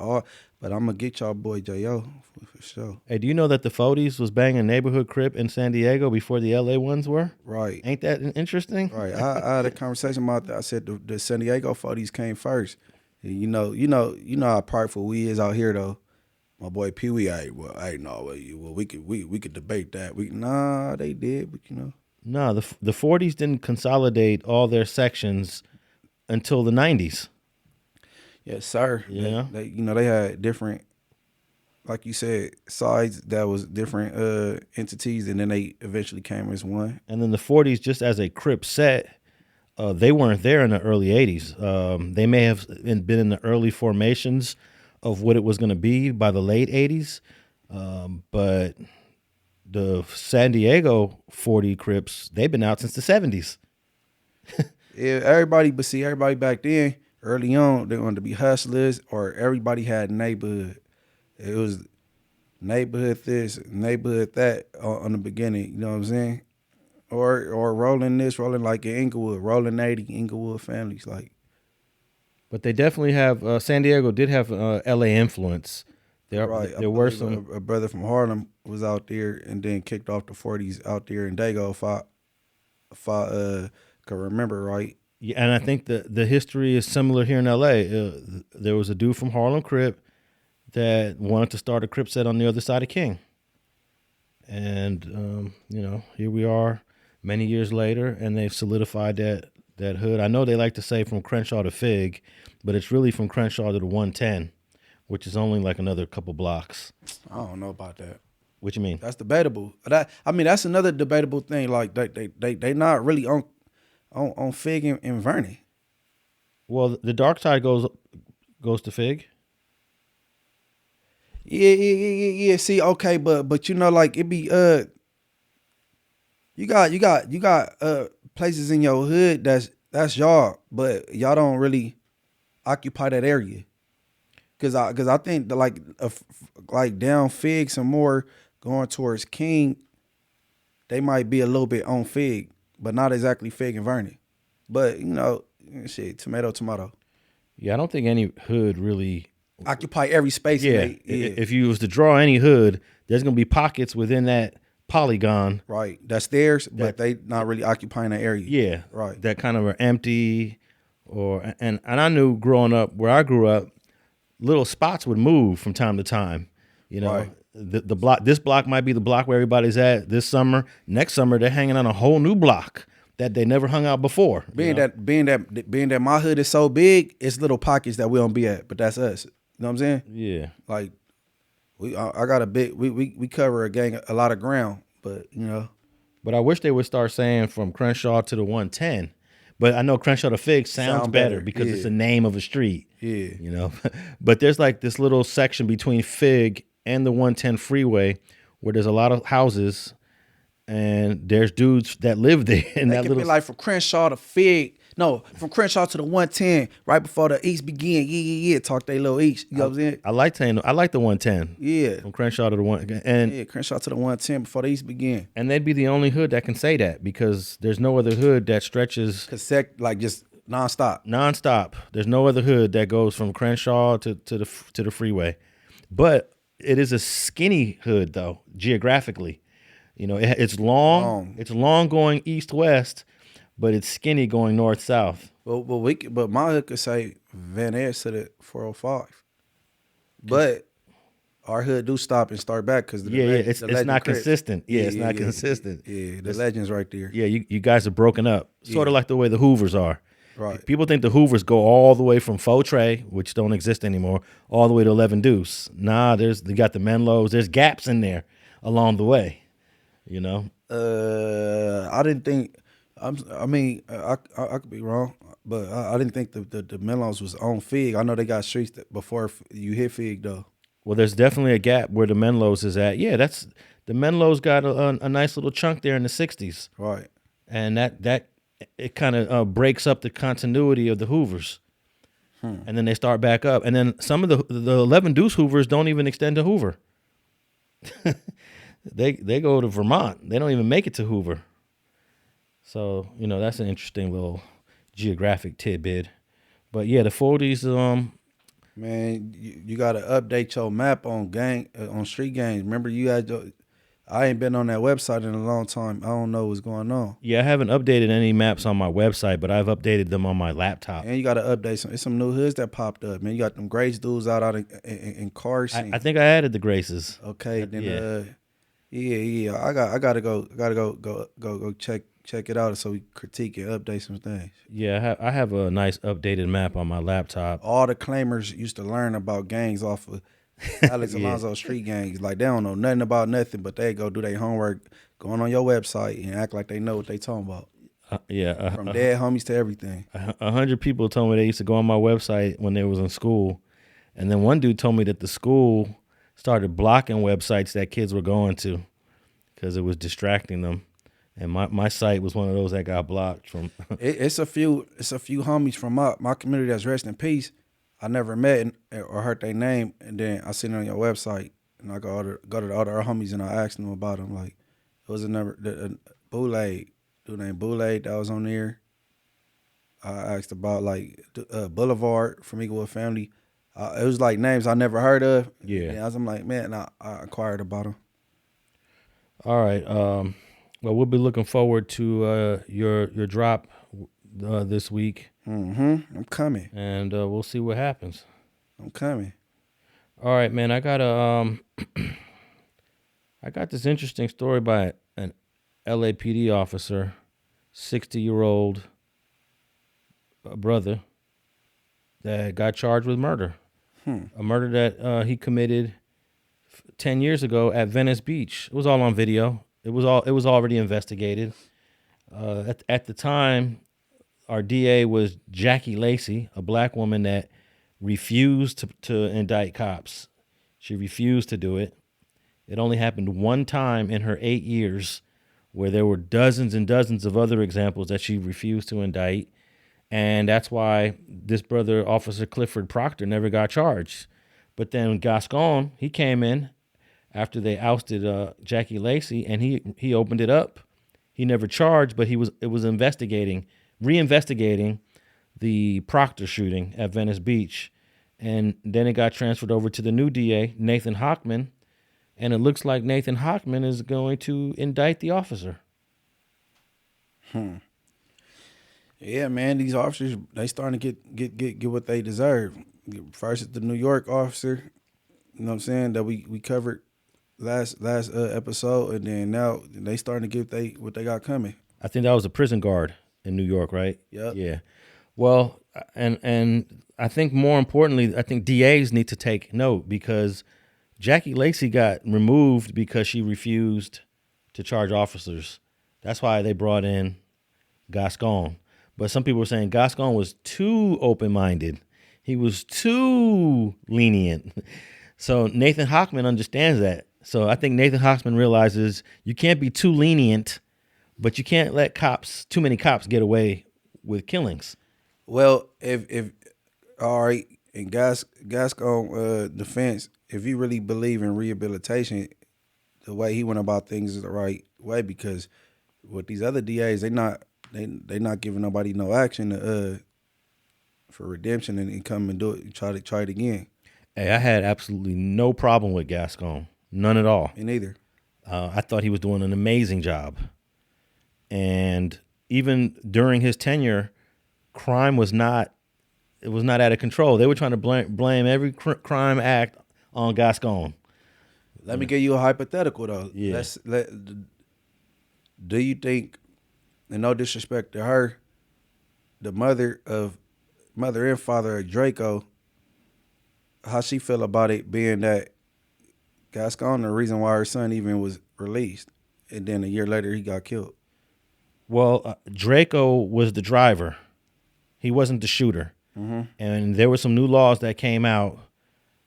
[SPEAKER 2] But I'm gonna get y'all boy Jayo for sure.
[SPEAKER 1] Hey, do you know that the 40s was banging neighborhood Crip in San Diego before the LA ones were?
[SPEAKER 2] Right.
[SPEAKER 1] Ain't that interesting?
[SPEAKER 2] Right. I had a conversation about that. I said the San Diego 40s came first. And you know how prideful we is out here though. My boy Pee Wee, we could debate that. Nah, they did, but you know.
[SPEAKER 1] No, the 40s didn't consolidate all their sections until the 90s.
[SPEAKER 2] Yes, sir.
[SPEAKER 1] Yeah.
[SPEAKER 2] They had different, like you said, sides that was different entities, and then they eventually came as one.
[SPEAKER 1] And then the 40s, just as a Crip set, they weren't there in the early 80s. They may have been in the early formations of what it was going to be by the late 80s, but the San Diego 40 Crips, they've been out since the 70s.
[SPEAKER 2] Yeah, everybody back then, early on, they wanted to be hustlers, or everybody had neighborhood. It was neighborhood this, neighborhood that on the beginning, you know what I'm saying? Or rolling like in Inglewood, rolling 80, Inglewood families, like.
[SPEAKER 1] But they definitely have, San Diego did have LA influence. There were some.
[SPEAKER 2] A brother from Harlem was out there and then kicked off the 40s out there in Dago, if I can remember right.
[SPEAKER 1] Yeah, and I think the history is similar here in LA. There was a dude from Harlem Crip that wanted to start a Crip set on the other side of King. And, here we are many years later, and they've solidified that hood. I know they like to say from Crenshaw to Fig, but it's really from Crenshaw to the 110, which is only like another couple blocks.
[SPEAKER 2] I don't know about that.
[SPEAKER 1] What you mean?
[SPEAKER 2] That's debatable. That's another debatable thing. Like they not really on Fig and Vernon.
[SPEAKER 1] Well, the dark side goes to Fig.
[SPEAKER 2] Yeah. See, okay, but like it be you got places in your hood that's y'all, but y'all don't really occupy that area. Cause I think that like down Fig some more going towards King, they might be a little bit on Fig, but not exactly Fig and Vernon. But shit, tomato.
[SPEAKER 1] Yeah, I don't think any hood really
[SPEAKER 2] occupy every space.
[SPEAKER 1] Yeah. If you was to draw any hood, there's gonna be pockets within that polygon.
[SPEAKER 2] Right. That's theirs, but they not really occupying that area.
[SPEAKER 1] Yeah.
[SPEAKER 2] Right.
[SPEAKER 1] That kind of are empty, and I knew growing up where I grew up, little spots would move from time to time.
[SPEAKER 2] Right.
[SPEAKER 1] The block. This block might be the block where everybody's at this summer. Next summer they're hanging on a whole new block that they never hung out before.
[SPEAKER 2] Being that my hood is so big, it's little pockets that we don't be at, but that's us. You know what I'm saying?
[SPEAKER 1] Yeah.
[SPEAKER 2] Like I got a big we cover a lot of ground, but
[SPEAKER 1] But I wish they would start saying from Crenshaw to the 110. But I know Crenshaw to Fig sounds better because it's the name of a street.
[SPEAKER 2] Yeah.
[SPEAKER 1] But there's like this little section between Fig and the 110 freeway where there's a lot of houses and there's dudes that live there. And that
[SPEAKER 2] could be like from Crenshaw to Fig. No, from Crenshaw to the 110, right before the East begin. Yeah. Talk they little East. You know what I'm saying?
[SPEAKER 1] I like the 110.
[SPEAKER 2] Yeah.
[SPEAKER 1] From Crenshaw to the 110. And
[SPEAKER 2] Crenshaw to the 110 before the East begin.
[SPEAKER 1] And they'd be the only hood that can say that because there's no other hood that stretches
[SPEAKER 2] like just nonstop.
[SPEAKER 1] Nonstop. There's no other hood that goes from Crenshaw to the freeway. But it is a skinny hood though, geographically. It's long. It's long going east-west, but it's skinny going north-south.
[SPEAKER 2] But my hood could say Van Ness to the 405. But our hood do stop and start back because
[SPEAKER 1] it's not consistent. It's not consistent.
[SPEAKER 2] Yeah, the legend's right there.
[SPEAKER 1] Yeah, you guys are broken up, sort of like the way the Hoovers are.
[SPEAKER 2] Right.
[SPEAKER 1] People think the Hoovers go all the way from Fautre, which don't exist anymore, all the way to 11 Deuce. Nah, they got the Menlos. There's gaps in there along the way.
[SPEAKER 2] I didn't think. I could be wrong, but I didn't think the Menlos was on Fig. I know they got streets before you hit Fig though.
[SPEAKER 1] Well, there's definitely a gap where the Menlos is at. Yeah, that's the Menlos got a nice little chunk there in the 60s.
[SPEAKER 2] Right.
[SPEAKER 1] And that it kind of breaks up the continuity of the Hoovers. And then they start back up. And then some of the 11 Deuce Hoovers don't even extend to Hoover. They go to Vermont. They don't even make it to Hoover. So, that's an interesting little geographic tidbit. But yeah, the 40s,
[SPEAKER 2] Man, you got to update your map on on street gangs. Remember, I ain't been on that website in a long time. I don't know what's going on.
[SPEAKER 1] yeah, I haven't updated any maps on my website, but I've updated them on my laptop.
[SPEAKER 2] And you got to update it's some new hoods that popped up, man. You got them Grace dudes out in cars.
[SPEAKER 1] I think I added the Graces.
[SPEAKER 2] Okay, then yeah. I gotta go check it out so we critique and update some things.
[SPEAKER 1] Yeah, I have a nice updated map on my laptop.
[SPEAKER 2] All the claimers used to learn about gangs off of Alex Alonso street gangs. Like, they don't know nothing about nothing, but they go do their homework, going on your website and act like they know what they talking about. From dead homies to everything.
[SPEAKER 1] 100 people told me they used to go on my website when they was in school, and then one dude told me that the school started blocking websites that kids were going to because it was distracting them. And my site was one of those that got blocked from.
[SPEAKER 2] It's a few homies from my community that's rest in peace. I never met or heard their name, and then I seen it on your website, and I go to the other homies and I asked them about them. Like, it was dude named Boulay that was on there. I asked about like Boulevard from Eaglewood Family. It was like names I never heard of.
[SPEAKER 1] Yeah.
[SPEAKER 2] And I'm like, man, I inquired about them.
[SPEAKER 1] All right. Well, we'll be looking forward to your drop this week.
[SPEAKER 2] Mm-hmm. I'm coming.
[SPEAKER 1] And we'll see what happens.
[SPEAKER 2] I'm coming.
[SPEAKER 1] All right, man. I got I got this interesting story by an LAPD officer, 60-year-old brother that got charged with murder. A murder that he committed 10 years ago at Venice Beach. It was all on video. It was already investigated. At the time, our DA was Jackie Lacey, a black woman that refused to indict cops. She refused to do it. It only happened one time in her 8 years, where there were dozens and dozens of other examples that she refused to indict. And that's why this brother, Officer Clifford Proctor, never got charged. But then Gascon, he came in after they ousted Jackie Lacey, and he opened it up. He never charged, but it was reinvestigating the Proctor shooting at Venice Beach. And then it got transferred over to the new DA, Nathan Hochman, and it looks like Nathan Hochman is going to indict the officer.
[SPEAKER 2] Yeah, man, these officers, they starting to get what they deserve. First, it's the New York officer, you know what I'm saying, that we covered last episode, and then now they starting to get what they got coming.
[SPEAKER 1] I think that was a prison guard in New York, right?
[SPEAKER 2] Yep.
[SPEAKER 1] Yeah. Well, and I think more importantly, I think DAs need to take note, because Jackie Lacey got removed because she refused to charge officers. That's why they brought in Gascon. But some people were saying Gascon was too open-minded. He was too lenient. So Nathan Hochman understands that. So I think Nathan Hochman realizes you can't be too lenient, but you can't let too many cops get away with killings.
[SPEAKER 2] Well, if all right, in Gascon defense, if you really believe in rehabilitation, the way he went about things is the right way, because with these other DAs, they not giving nobody no action for redemption and come and do it, try it again.
[SPEAKER 1] Hey, I had absolutely no problem with Gascon, none at all.
[SPEAKER 2] Me neither.
[SPEAKER 1] I thought he was doing an amazing job, and even during his tenure, crime was not out of control. They were trying to blame every crime act on Gascon.
[SPEAKER 2] Let me give you a hypothetical though.
[SPEAKER 1] Yeah.
[SPEAKER 2] Do you think, and no disrespect to her, the mother and father of Draco, how she feel about it being that Gascon the reason why her son even was released, and then a year later he got killed?
[SPEAKER 1] Well, Draco was the driver. He wasn't the shooter. Mm-hmm. And there were some new laws that came out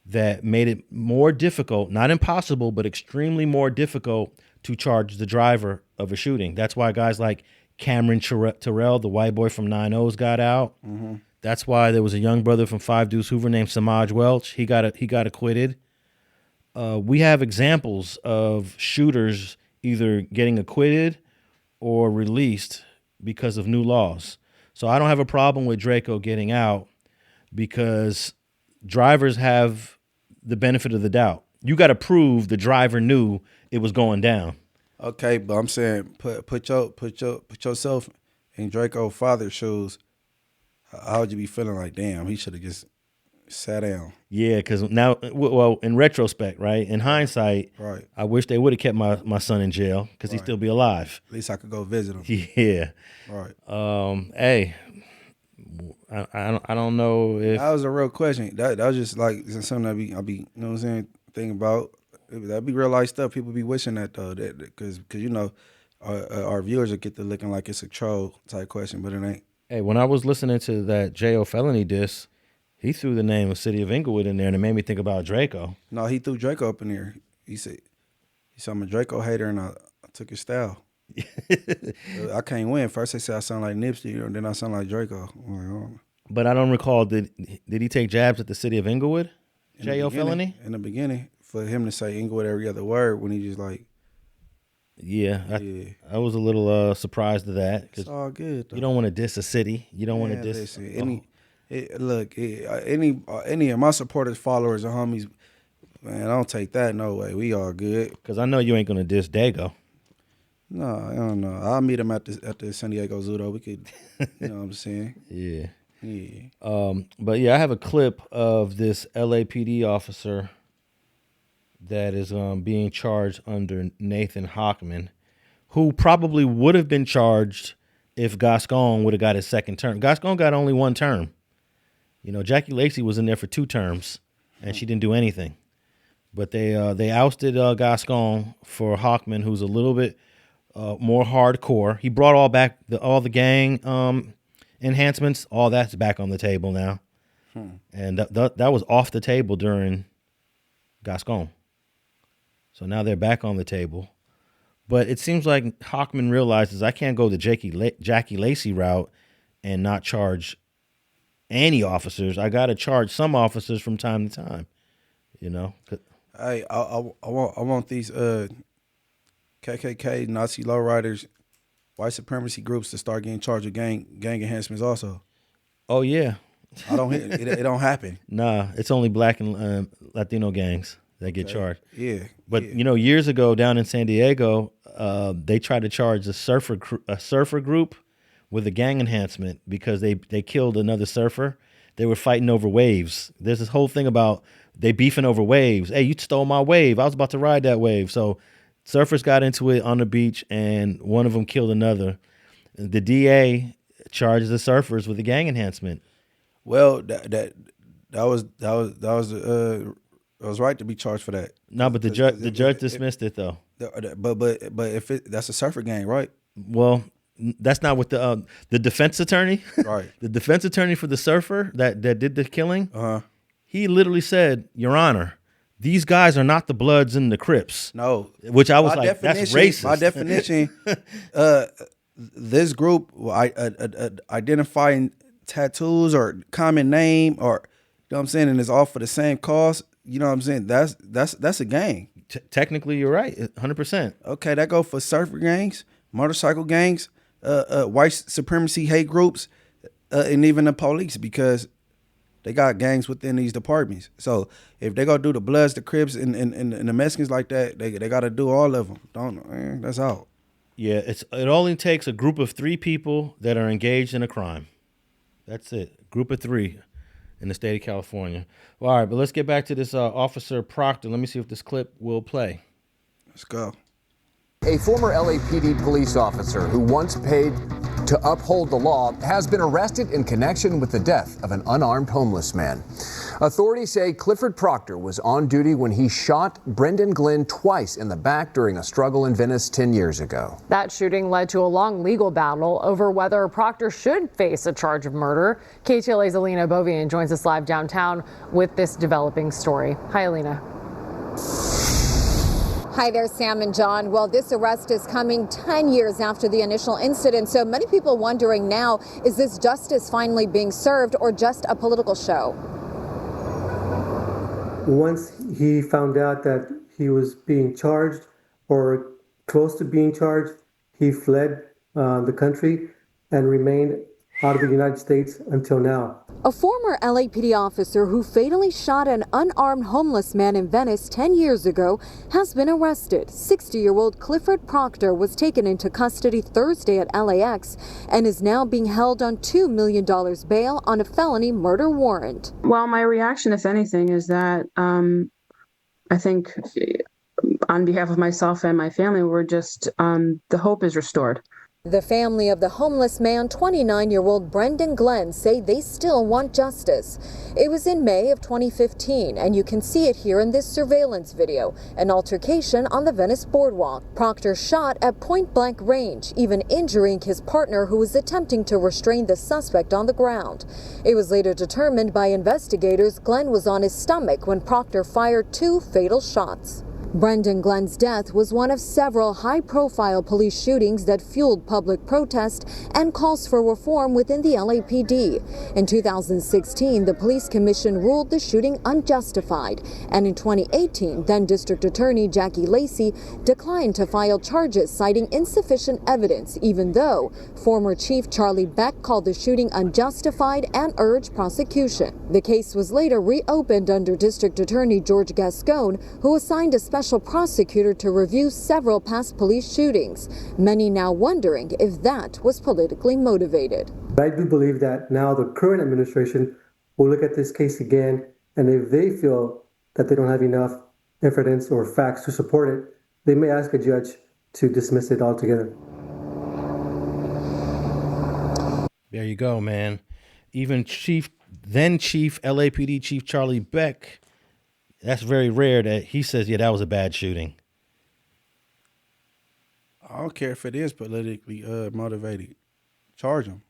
[SPEAKER 1] that made it more difficult, not impossible, but extremely more difficult to charge the driver of a shooting. That's why guys like Cameron Terrell, the white boy from 9-0's, got out. Mm-hmm. That's why there was a young brother from 5 Deuce Hoover named Samaj Welch. He got acquitted. We have examples of shooters either getting acquitted or released because of new laws. So I don't have a problem with Draco getting out because drivers have the benefit of the doubt. You got to prove the driver knew it was going down.
[SPEAKER 2] Okay, but I'm saying put yourself in Draco's father's shoes. How would you be feeling like, damn, he should have just sat down?
[SPEAKER 1] Yeah, because now, well, in retrospect, right? In hindsight,
[SPEAKER 2] Right.
[SPEAKER 1] I wish they would have kept my son in jail because he'd still be alive.
[SPEAKER 2] At least I could go visit him.
[SPEAKER 1] Yeah.
[SPEAKER 2] Right.
[SPEAKER 1] Hey, I don't know if
[SPEAKER 2] That was a real question. That was just like something I be you know what I'm saying, thinking about. That'd be real life stuff. People be wishing that though, because you know, our viewers will get to looking like it's a troll type question, but it ain't.
[SPEAKER 1] Hey, when I was listening to that Jayo Felony diss, he threw the name of City of Inglewood in there, and it made me think about Draco.
[SPEAKER 2] No, he threw Draco up in there. He said I'm a Draco hater, and I took his style. I can't win. First they said I sound like Nipsey, and then I sound like Draco. I'm like, oh.
[SPEAKER 1] But I don't recall, did he take jabs at the City of Inglewood? Jayo Felony?
[SPEAKER 2] In the beginning, for him to say Inglewood every other word when he just like,
[SPEAKER 1] yeah. I was a little surprised at that.
[SPEAKER 2] It's all good, though.
[SPEAKER 1] You don't want to diss a city. You don't want to diss.
[SPEAKER 2] Listen, any of my supporters, followers, or homies, man, I don't take that no way. We all good.
[SPEAKER 1] Because I know you ain't going to diss Dago.
[SPEAKER 2] No, I don't know. I'll meet him at the San Diego Zoo, though. We could, you know what I'm saying?
[SPEAKER 1] Yeah.
[SPEAKER 2] Yeah.
[SPEAKER 1] But yeah, I have a clip of this LAPD officer that is being charged under Nathan Hockman, who probably would have been charged if Gascon would have got his second term. Gascon got only one term. You know, Jackie Lacey was in there for 2 terms, and she didn't do anything. But they ousted Gascon for Hockman, who's a little bit more hardcore. He brought all the gang enhancements. All that's back on the table now, and that was off the table during Gascon. So now they're back on the table. But it seems like Hockman realizes I can't go the Jackie Lacey route and not charge any officers. I got to charge some officers from time to time, you know.
[SPEAKER 2] Hey, I want these KKK, Nazi lowriders, white supremacy groups to start getting charged with gang enhancements also.
[SPEAKER 1] Oh, yeah.
[SPEAKER 2] I don't hear it don't happen.
[SPEAKER 1] Nah, it's only black and Latino gangs that get charged.
[SPEAKER 2] Yeah.
[SPEAKER 1] But, you know, years ago down in San Diego, they tried to charge a surfer group with a gang enhancement because they killed another surfer. They were fighting over waves. There's this whole thing about they beefing over waves. Hey, you stole my wave. I was about to ride that wave. So surfers got into it on the beach, and one of them killed another. The DA charges the surfers with a gang enhancement.
[SPEAKER 2] Well, that was right to be charged for that.
[SPEAKER 1] No, but the judge dismissed it though.
[SPEAKER 2] But if that's a surfer gang, right?
[SPEAKER 1] Well, that's not what the defense attorney,
[SPEAKER 2] right?
[SPEAKER 1] The defense attorney for the surfer that did the killing. He literally said, "Your Honor, these guys are not the Bloods and the Crips."
[SPEAKER 2] No,
[SPEAKER 1] which I was like, that's racist.
[SPEAKER 2] By definition, this group identifying tattoos or common name, or you know what I'm saying, and it's all for the same cause. You know what I'm saying? That's a gang.
[SPEAKER 1] Technically, you're right, 100%.
[SPEAKER 2] Okay, that go for surfer gangs, motorcycle gangs, white supremacy hate groups, and even the police, because they got gangs within these departments. So if they go do the Bloods, the Crips, and the Mexicans like that, they got to do all of them. That's out.
[SPEAKER 1] Yeah, it only takes a group of 3 people that are engaged in a crime. That's it. Group of 3 in the state of California. Well, all right, but let's get back to this Officer Proctor. Let me see if this clip will play.
[SPEAKER 2] Let's go.
[SPEAKER 4] A former LAPD police officer who once paid to uphold the law has been arrested in connection with the death of an unarmed homeless man. Authorities say Clifford Proctor was on duty when he shot Brendan Glenn twice in the back during a struggle in Venice 10 years ago.
[SPEAKER 5] That shooting led to a long legal battle over whether Proctor should face a charge of murder. KTLA's Alina Bovian joins us live downtown with this developing story. Hi, Alina.
[SPEAKER 6] Hi there, Sam and John. Well, this arrest is coming 10 years after the initial incident, so many people wondering now, is this justice finally being served or just a political show?
[SPEAKER 7] Once he found out that he was being charged or close to being charged, he fled the country. and remained out of the United States until now.
[SPEAKER 6] A former LAPD officer who fatally shot an unarmed homeless man in Venice 10 years ago has been arrested. 60-year-old Clifford Proctor was taken into custody Thursday at LAX and is now being held on $2 million bail on a felony murder warrant.
[SPEAKER 8] Well, my reaction, if anything, is that I think on behalf of myself and my family, we're just, the hope is restored.
[SPEAKER 6] The family of the homeless man, 29-year-old Brendan Glenn, say they still want justice. It was in May of 2015, and you can see it here in this surveillance video, an altercation on the Venice boardwalk. Proctor shot at point-blank range, even injuring his partner who was attempting to restrain the suspect on the ground. It was later determined by investigators Glenn was on his stomach when Proctor fired 2 fatal shots. Brendan Glenn's death was one of several high-profile police shootings that fueled public protest and calls for reform within the LAPD. In 2016, the police commission ruled the shooting unjustified, and in 2018, then District Attorney Jackie Lacey declined to file charges citing insufficient evidence, even though former Chief Charlie Beck called the shooting unjustified and urged prosecution. The case was later reopened under District Attorney George Gascon, who assigned a special prosecutor to review several past police shootings, many now wondering if that was politically motivated.
[SPEAKER 7] I do believe that now the current administration will look at this case again, and if they feel that they don't have enough evidence or facts to support it, they may ask a judge to dismiss it altogether.
[SPEAKER 1] There you go, man. Even then Chief LAPD Chief Charlie Beck, that's very rare that he says, yeah, that was a bad shooting.
[SPEAKER 2] I don't care if it is politically motivated. Charge him.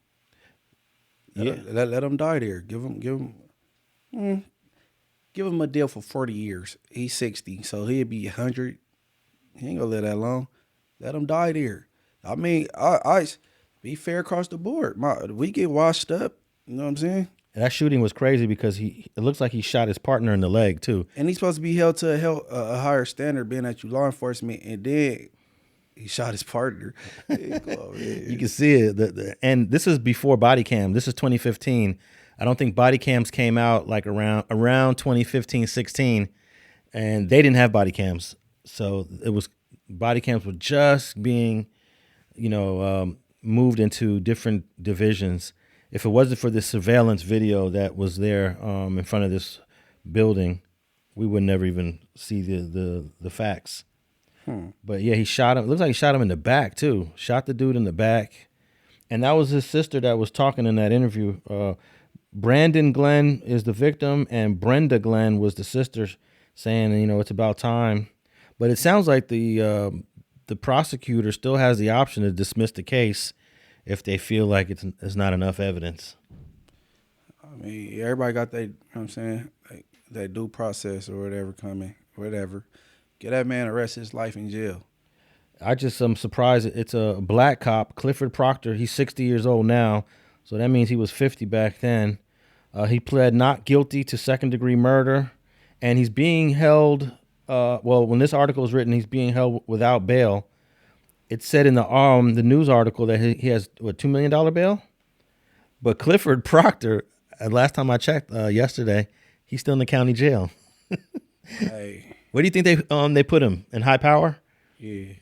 [SPEAKER 2] Let him die there. Give him a deal for 40 years. He's 60, so he'll be 100. He ain't gonna live that long. Let him die there. I mean, I be fair across the board. We get washed up. You know what I'm saying?
[SPEAKER 1] And that shooting was crazy because it looks like he shot his partner in the leg too.
[SPEAKER 2] And he's supposed to be held to a higher standard, being that you law enforcement, and then he shot his partner.
[SPEAKER 1] You can see it. And this is before body cam. This is 2015. I don't think body cams came out like around 2015, 16, and they didn't have body cams. So body cams were just being, moved into different divisions. If it wasn't for this surveillance video that was there in front of this building, we would never even see the facts. But yeah, he shot him. It looks like he shot him in the back too. Shot the dude in the back. And that was his sister that was talking in that interview. Brandon Glenn is the victim, and Brenda Glenn was the sister, saying, it's about time. But it sounds like the prosecutor still has the option to dismiss the case if they feel like it's not enough evidence.
[SPEAKER 2] I mean, everybody got that, like that due process or whatever coming, whatever. Get that man the rest of his life in jail.
[SPEAKER 1] I just am surprised. It's a black cop, Clifford Proctor. He's 60 years old now, so that means he was 50 back then. He pled not guilty to second-degree murder, and he's being held, when this article is written, he's being held without bail. It said in the news article that he has, $2 million bail? But Clifford Proctor, last time I checked yesterday, he's still in the county jail.
[SPEAKER 2] Hey.
[SPEAKER 1] Where do you think they put him? In high power?
[SPEAKER 2] Yeah,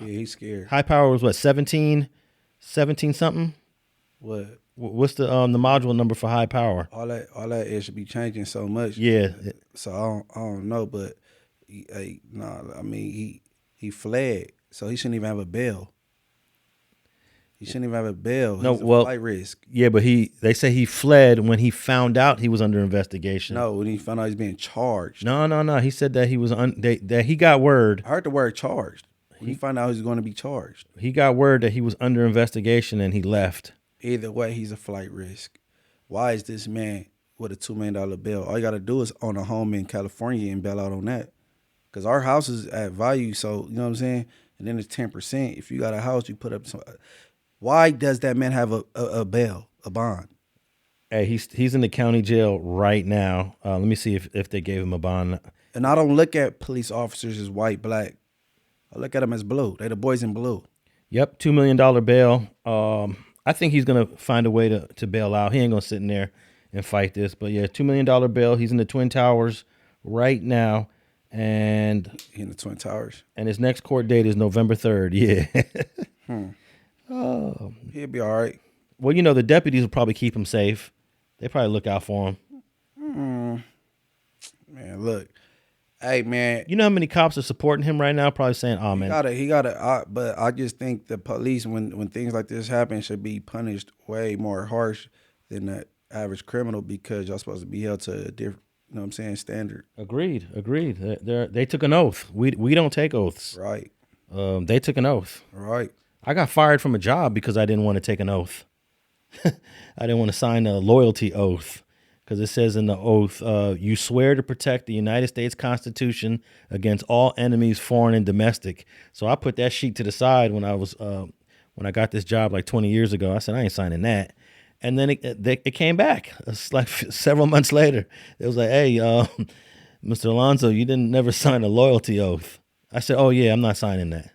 [SPEAKER 2] he's scared.
[SPEAKER 1] High power was what, 17 something?
[SPEAKER 2] What?
[SPEAKER 1] What's the module number for high power?
[SPEAKER 2] All that it should be changing so much.
[SPEAKER 1] Yeah.
[SPEAKER 2] So I don't know, but he fled, so he shouldn't even have a bail. He shouldn't even have a bail.
[SPEAKER 1] No,
[SPEAKER 2] He's a flight risk.
[SPEAKER 1] Yeah, but they say he fled when he found out he was under investigation.
[SPEAKER 2] No, when he found out he's being charged.
[SPEAKER 1] No. He said that he was that he got word.
[SPEAKER 2] I heard the word charged. When he found out he was going to be charged.
[SPEAKER 1] He got word that he was under investigation and he left.
[SPEAKER 2] Either way, he's a flight risk. Why is this man with a $2 million bail? All you got to do is own a home in California and bail out on that. Because our house is at value, so, you know what I'm saying? And then it's 10%. If you got a house, you put up some. Why does that man have a bail, a bond?
[SPEAKER 1] Hey, he's in the county jail right now. Let me see if they gave him a bond.
[SPEAKER 2] And I don't look at police officers as white, black. I look at them as blue. They the boys in blue.
[SPEAKER 1] Yep, $2 million bail. I think he's gonna find a way to bail out. He ain't gonna sit in there and fight this. But yeah, $2 million bail. He's in the Twin Towers right now, and
[SPEAKER 2] He in the Twin Towers.
[SPEAKER 1] And his next court date is November 3rd. Yeah. Oh,
[SPEAKER 2] he'll be all right.
[SPEAKER 1] Well, the deputies will probably keep him safe. They probably look out for him.
[SPEAKER 2] Man, look. Hey, man.
[SPEAKER 1] You know how many cops are supporting him right now? Probably saying, "Oh man,
[SPEAKER 2] he gotta. But I just think the police, when things like this happen, should be punished way more harsh than the average criminal, because y'all supposed to be held to a different, you know what I'm saying, standard.
[SPEAKER 1] Agreed. They took an oath. We don't take oaths.
[SPEAKER 2] Right.
[SPEAKER 1] They took an oath.
[SPEAKER 2] Right.
[SPEAKER 1] I got fired from a job because I didn't want to take an oath. I didn't want to sign a loyalty oath. Because it says in the oath, you swear to protect the United States Constitution against all enemies, foreign and domestic. So I put that sheet to the side when I got this job like 20 years ago. I said, I ain't signing that. And then it came back. It's like several months later. It was like, hey, Mr. Alonso, you never sign a loyalty oath. I said, oh, yeah, I'm not signing that.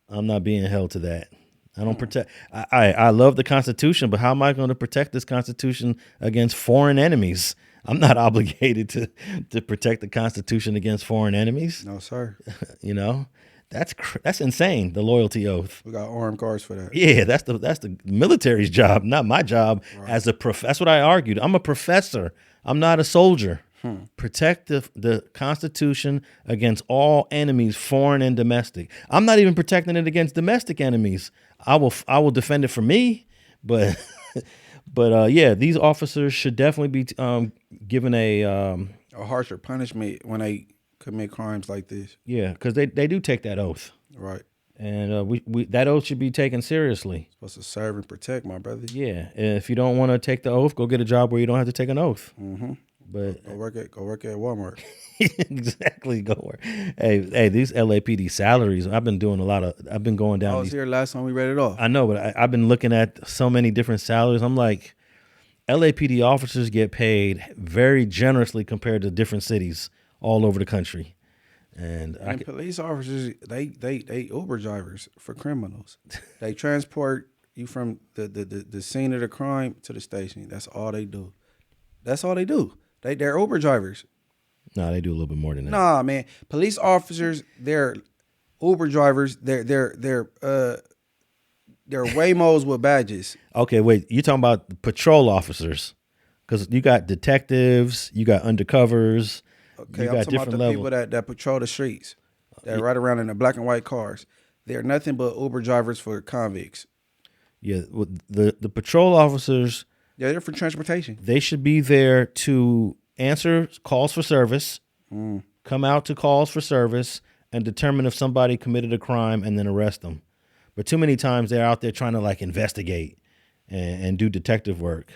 [SPEAKER 1] I'm not being held to that. I don't protect. I love the Constitution, but how am I going to protect this Constitution against foreign enemies? I'm not obligated to protect the Constitution against foreign enemies.
[SPEAKER 2] No, sir.
[SPEAKER 1] That's insane. The loyalty oath.
[SPEAKER 2] We got armed guards for that.
[SPEAKER 1] Yeah, that's the military's job, not my job as a prof. That's what I argued. I'm a professor. I'm not a soldier. Protect the Constitution against all enemies, foreign and domestic. I'm not even protecting it against domestic enemies. I will defend it for me, but yeah, these officers should definitely be given a
[SPEAKER 2] harsher punishment when they commit crimes like this.
[SPEAKER 1] Yeah, because they do take that oath,
[SPEAKER 2] right?
[SPEAKER 1] And we that oath should be taken seriously.
[SPEAKER 2] Supposed to serve and protect, my brother.
[SPEAKER 1] Yeah, if you don't want to take the oath, go get a job where you don't have to take an oath.
[SPEAKER 2] Mm-hmm.
[SPEAKER 1] But
[SPEAKER 2] go work at Walmart.
[SPEAKER 1] Exactly, go work. Hey, these LAPD salaries. I've been going down.
[SPEAKER 2] I was here last time we read it off.
[SPEAKER 1] I know, but I've been looking at so many different salaries. I'm like, LAPD officers get paid very generously compared to different cities all over the country. And
[SPEAKER 2] police officers, they Uber drivers for criminals. They transport you from the scene of the crime to the station. That's all they do. They're Uber drivers.
[SPEAKER 1] No, they do a little bit more than that.
[SPEAKER 2] Nah, man. Police officers, they're Uber drivers. They're Waymos with badges.
[SPEAKER 1] Okay, wait. You're talking about patrol officers, because you got detectives, you got undercovers.
[SPEAKER 2] Okay, I'm talking about the people that patrol the streets, that ride around in the black and white cars. They're nothing but Uber drivers for convicts.
[SPEAKER 1] Yeah, the patrol officers.
[SPEAKER 2] Yeah, they're for transportation.
[SPEAKER 1] They should be there to answer calls for service, come out to calls for service, and determine if somebody committed a crime and then arrest them. But too many times they're out there trying to like investigate and do detective work.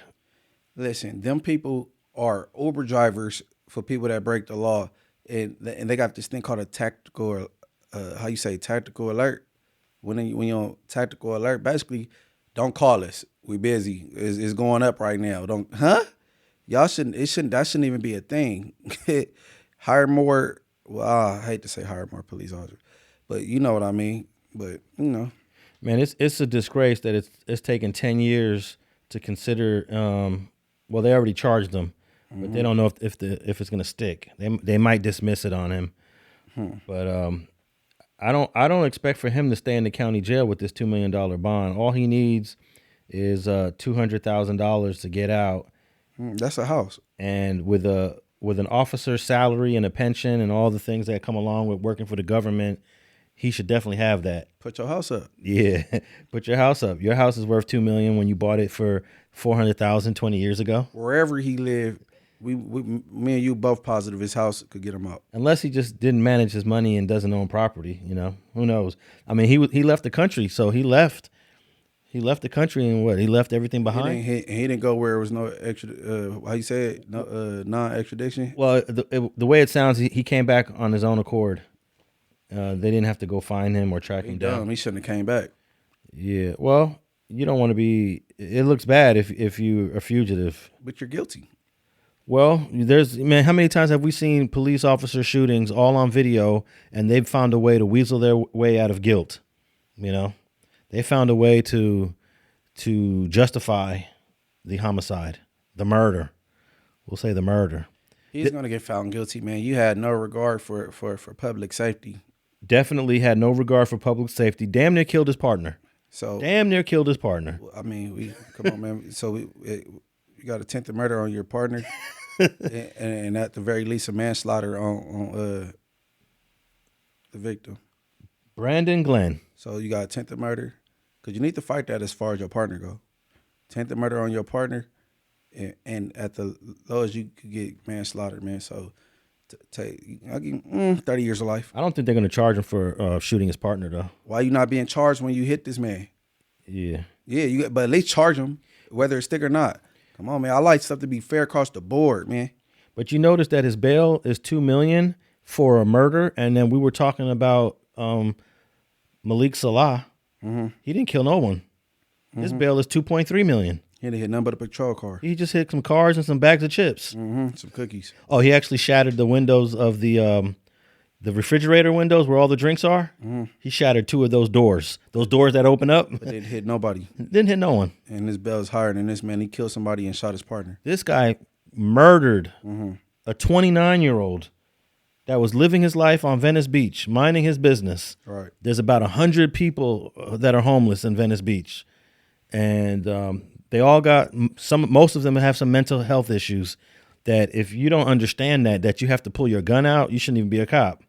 [SPEAKER 2] Listen, them people are Uber drivers for people that break the law, and they got this thing called a tactical, tactical alert. When you're on tactical alert, basically, don't call us. We busy. It's going up right now. Y'all shouldn't. That shouldn't even be a thing. Hire more. Well, I hate to say hire more police officers, but you know what I mean. But man,
[SPEAKER 1] it's a disgrace that it's taken 10 years to consider. Well, they already charged them, but they don't know if it's gonna stick. They might dismiss it on him, but I don't expect for him to stay in the county jail with this $2 million bond. All he needs is $200,000 to get out.
[SPEAKER 2] That's a house.
[SPEAKER 1] And with an officer's salary and a pension and all the things that come along with working for the government, he should definitely have that.
[SPEAKER 2] Put your house up.
[SPEAKER 1] Yeah, put your house up. Your house is worth $2 million when you bought it for $400,000 20 years ago.
[SPEAKER 2] Wherever he lived, me and you both positive his house could get him out.
[SPEAKER 1] Unless he just didn't manage his money and doesn't own property, who knows? I mean, he left the country, so he left. He left the country and what? He left everything behind.
[SPEAKER 2] He didn't go where it was no extra. How you say it? No non-extradition.
[SPEAKER 1] Well, the way it sounds, he came back on his own accord. They didn't have to go find him or track him down.
[SPEAKER 2] He shouldn't have came back.
[SPEAKER 1] Yeah. Well, you don't want to be. It looks bad if you're a fugitive.
[SPEAKER 2] But you're guilty.
[SPEAKER 1] Well, how many times have we seen police officer shootings all on video, and they've found a way to weasel their way out of guilt? They found a way to to justify the homicide, the murder. We'll say the murder.
[SPEAKER 2] He's going to get found guilty, man. You had no regard for public safety.
[SPEAKER 1] Definitely had no regard for public safety. Damn near killed his partner.
[SPEAKER 2] So
[SPEAKER 1] damn near killed his partner.
[SPEAKER 2] I mean, come on, man. So you got attempted murder on your partner, and at the very least, a manslaughter on the victim.
[SPEAKER 1] Brandon Glenn.
[SPEAKER 2] So you got attempted murder, because you need to fight that as far as your partner go. Attempted murder on your partner, and at the lowest you could get manslaughter, man. So I'll give him 30 years of life.
[SPEAKER 1] I don't think they're going to charge him for shooting his partner, though.
[SPEAKER 2] Why you not being charged when you hit this man?
[SPEAKER 1] Yeah.
[SPEAKER 2] Yeah, but at least charge him, whether it's stick or not. Come on, man. I like stuff to be fair across the board, man.
[SPEAKER 1] But you notice that his bail is $2 million for a murder, and then we were talking about Malik Salah.
[SPEAKER 2] Mm-hmm.
[SPEAKER 1] He didn't kill no one. His bail is $2.3 million.
[SPEAKER 2] He didn't hit nothing but a patrol car.
[SPEAKER 1] He just hit some cars and some bags of chips.
[SPEAKER 2] Some cookies.
[SPEAKER 1] Oh, he actually shattered the windows of the refrigerator windows where all the drinks are. He shattered 2 of those doors. Those doors that open up.
[SPEAKER 2] But didn't hit nobody.
[SPEAKER 1] Didn't hit no one.
[SPEAKER 2] And his bail is higher than this man. He killed somebody and shot his partner.
[SPEAKER 1] This guy murdered a 29-year-old that was living his life on Venice Beach, minding his business.
[SPEAKER 2] Right.
[SPEAKER 1] There's about 100 people that are homeless in Venice Beach. And they all got most of them have some mental health issues that if you don't understand that you have to pull your gun out, you shouldn't even be a cop.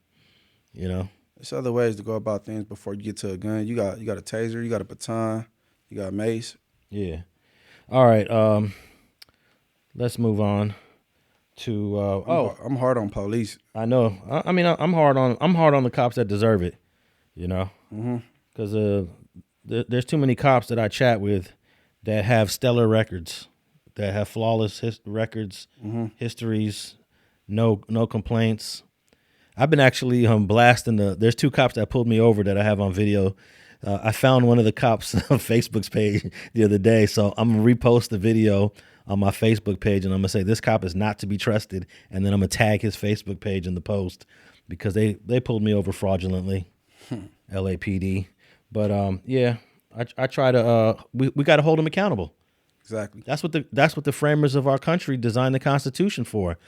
[SPEAKER 1] You know,
[SPEAKER 2] there's other ways to go about things before you get to a gun. You got a taser, you got a baton, you got a mace.
[SPEAKER 1] Yeah. All right. Let's move on to.
[SPEAKER 2] I'm hard on police.
[SPEAKER 1] I know. I mean, I'm hard on the cops that deserve it. You know, because there's too many cops that I chat with that have stellar records, that have flawless records, histories, no complaints. I've been actually blasting there's 2 cops that pulled me over that I have on video. I found one of the cops on Facebook's page the other day, so I'm going to repost the video on my Facebook page, and I'm going to say this cop is not to be trusted, and then I'm going to tag his Facebook page in the post because they pulled me over fraudulently, LAPD. But, yeah, I try to we got to hold them accountable.
[SPEAKER 2] Exactly.
[SPEAKER 1] That's what the framers of our country designed the Constitution for.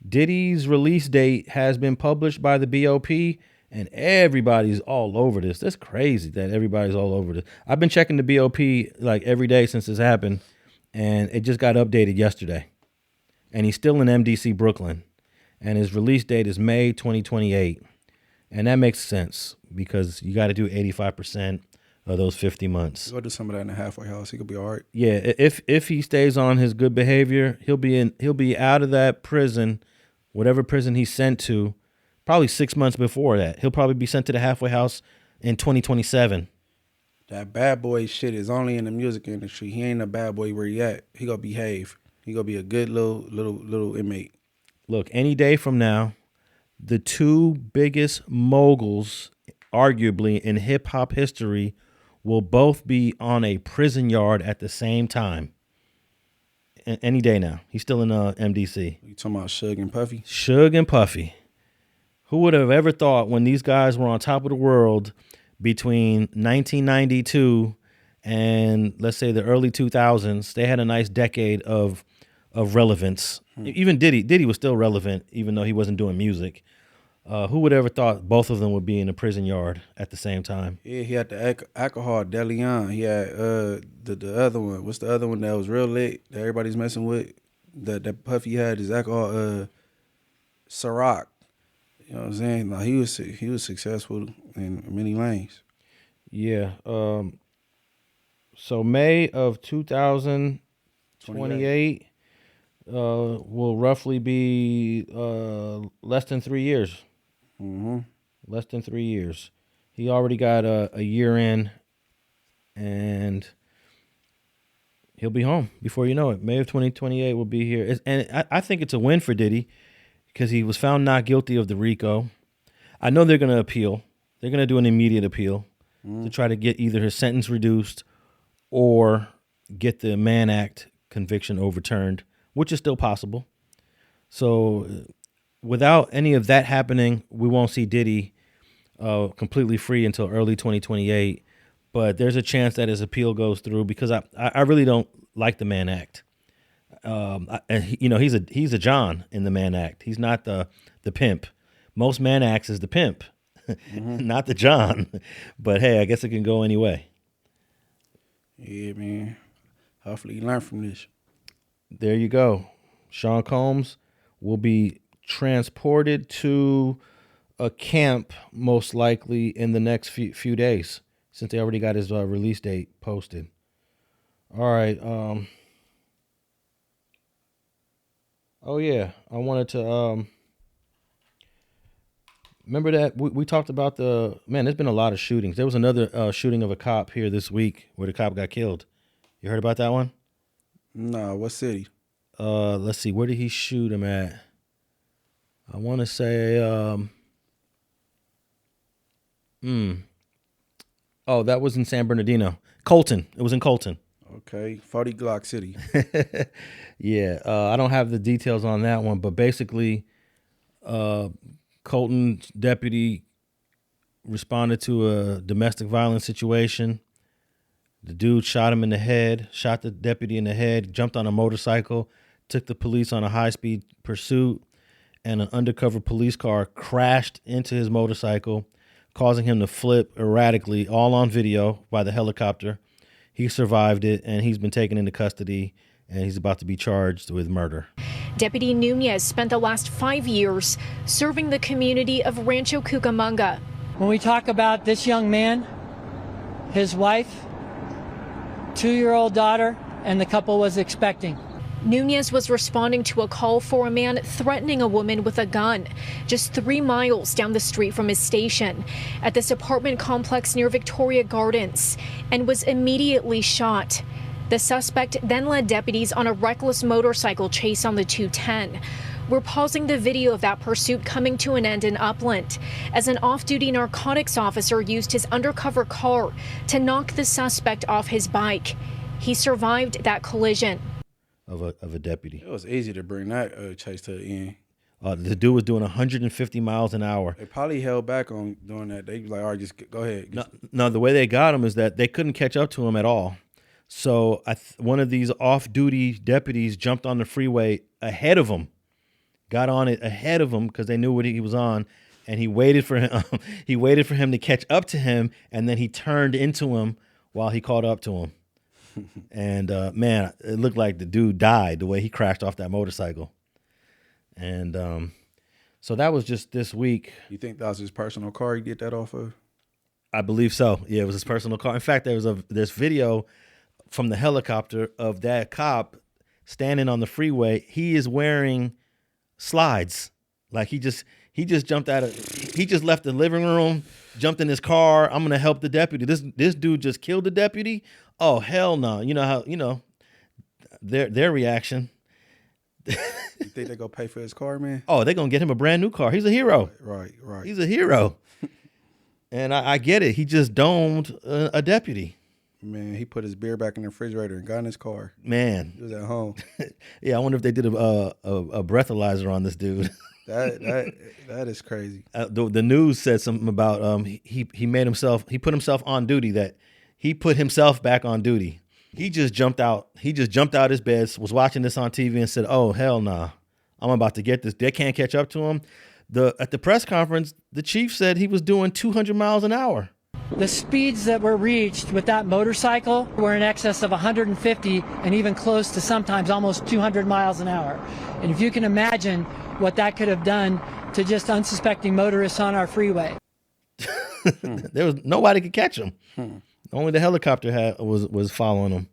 [SPEAKER 1] Diddy's release date has been published by the BOP, and everybody's all over this. That's crazy that everybody's all over this. I've been checking the BOP like every day since this happened, and it just got updated yesterday. And he's still in MDC Brooklyn, and his release date is May 2028. And that makes sense because you got to do 85% of those 50 months.
[SPEAKER 2] Go do some of that in the halfway house. He could be all right.
[SPEAKER 1] Yeah, if he stays on his good behavior, he'll be out of that prison, whatever prison he's sent to, probably 6 months before that. He'll probably be sent to the halfway house in 2027.
[SPEAKER 2] That bad boy shit is only in the music industry. He ain't a bad boy where he at. He gonna behave. He gonna be a good little inmate.
[SPEAKER 1] Look, any day from now, the 2 biggest moguls, arguably in hip hop history, will both be on a prison yard at the same time. Any day now. He's still in MDC.
[SPEAKER 2] You talking about Suge and Puffy?
[SPEAKER 1] Suge and Puffy. Who would have ever thought when these guys were on top of the world between 1992 and let's say the early 2000s, they had a nice decade of relevance. Even Diddy was still relevant, even though he wasn't doing music. Who would ever thought both of them would be in a prison yard at the same time?
[SPEAKER 2] Yeah, he had the alcohol, Deleon. He had the other one. What's the other one that was real lit that everybody's messing with? That Puffy had his alcohol, Ciroc. You know what I'm saying? Like he was successful in many lanes.
[SPEAKER 1] Yeah. So May of 2028 will roughly be less than 3 years. Less than 3 years. He already got a year in, and he'll be home before you know it. May of 2028 will be here. And I think it's a win for Diddy because he was found not guilty of the RICO. I know they're going to appeal. They're going to do an immediate appeal to try to get either his sentence reduced or get the Mann Act conviction overturned, which is still possible. So without any of that happening, we won't see Diddy completely free until early 2028. But there's a chance that his appeal goes through because I really don't like the Mann Act. He's a John in the Mann Act. He's not the pimp. Most Mann Acts is the pimp, not the John. But hey, I guess it can go any way.
[SPEAKER 2] Yeah, man. Hopefully you learn from this.
[SPEAKER 1] There you go. Sean Combs will be transported to a camp most likely in the next few days, since they already got his release date posted. All right. Oh yeah, I wanted to remember that we talked about there's been a lot of shootings. There was another shooting of a cop here this week where the cop got killed. You heard about that one?
[SPEAKER 2] No, what city?
[SPEAKER 1] Let's see, where did he shoot him at? I want to say oh, that was in San Bernardino. Colton. It was in Colton.
[SPEAKER 2] Okay, 40 Glock City.
[SPEAKER 1] Yeah, I don't have the details on that one, but basically, Compton Deputy responded to a domestic violence situation. The dude shot him in the head, shot the deputy in the head, jumped on a motorcycle, took the police on a high-speed pursuit, and an undercover police car crashed into his motorcycle, causing him to flip erratically, all on video by the helicopter. He survived it, and he's been taken into custody, and he's about to be charged with murder.
[SPEAKER 9] Deputy Nunez spent the last 5 years serving the community of Rancho Cucamonga.
[SPEAKER 10] When we talk about this young man, his wife, 2-year-old daughter, and the couple was expecting.
[SPEAKER 9] Nunez was responding to a call for a man threatening a woman with a gun just 3 miles down the street from his station at this apartment complex near Victoria Gardens and was immediately shot. The suspect then led deputies on a reckless motorcycle chase on the 210. We're pausing the video of that pursuit coming to an end in Upland as an off-duty narcotics officer used his undercover car to knock the suspect off his bike. He survived that collision.
[SPEAKER 1] Of a deputy.
[SPEAKER 2] It was easy to bring that chase to the end.
[SPEAKER 1] The dude was doing 150 miles an hour.
[SPEAKER 2] They probably held back on doing that. They was like, all right, just go ahead.
[SPEAKER 1] No, the way they got him is that they couldn't catch up to him at all. So one of these off-duty deputies jumped on the freeway ahead of him, got on it ahead of him because they knew what he was on, and he waited for him. He waited for him to catch up to him, and then he turned into him while he caught up to him. And man, it looked like the dude died the way he crashed off that motorcycle. And so that was just this week.
[SPEAKER 2] You think that was his personal car he did that off of?
[SPEAKER 1] I believe so. Yeah, it was his personal car. In fact, there was this video from the helicopter of that cop standing on the freeway. He is wearing slides. Like he just jumped he just left the living room, jumped in his car. I'm gonna help the deputy. This dude just killed the deputy. Oh hell no! You know how their reaction.
[SPEAKER 2] You think they gonna pay for his car, man?
[SPEAKER 1] Oh, they're gonna get him a brand new car. He's a hero.
[SPEAKER 2] Right.
[SPEAKER 1] He's a hero. And I get it. He just domed a deputy.
[SPEAKER 2] Man, he put his beer back in the refrigerator and got in his car.
[SPEAKER 1] Man,
[SPEAKER 2] he was at home.
[SPEAKER 1] Yeah, I wonder if they did a breathalyzer on this dude.
[SPEAKER 2] That is crazy.
[SPEAKER 1] The news said something about he put himself on duty. That he put himself back on duty. He just jumped out. He just jumped out his bed, was watching this on TV, and said, "Oh hell nah, I'm about to get this. They can't catch up to him." At the press conference, the chief said he was doing 200 miles an hour.
[SPEAKER 10] The speeds that were reached with that motorcycle were in excess of 150 and even close to sometimes almost 200 miles an hour. And if you can imagine what that could have done to just unsuspecting motorists on our freeway.
[SPEAKER 1] There was nobody could catch him. Only the helicopter was following him.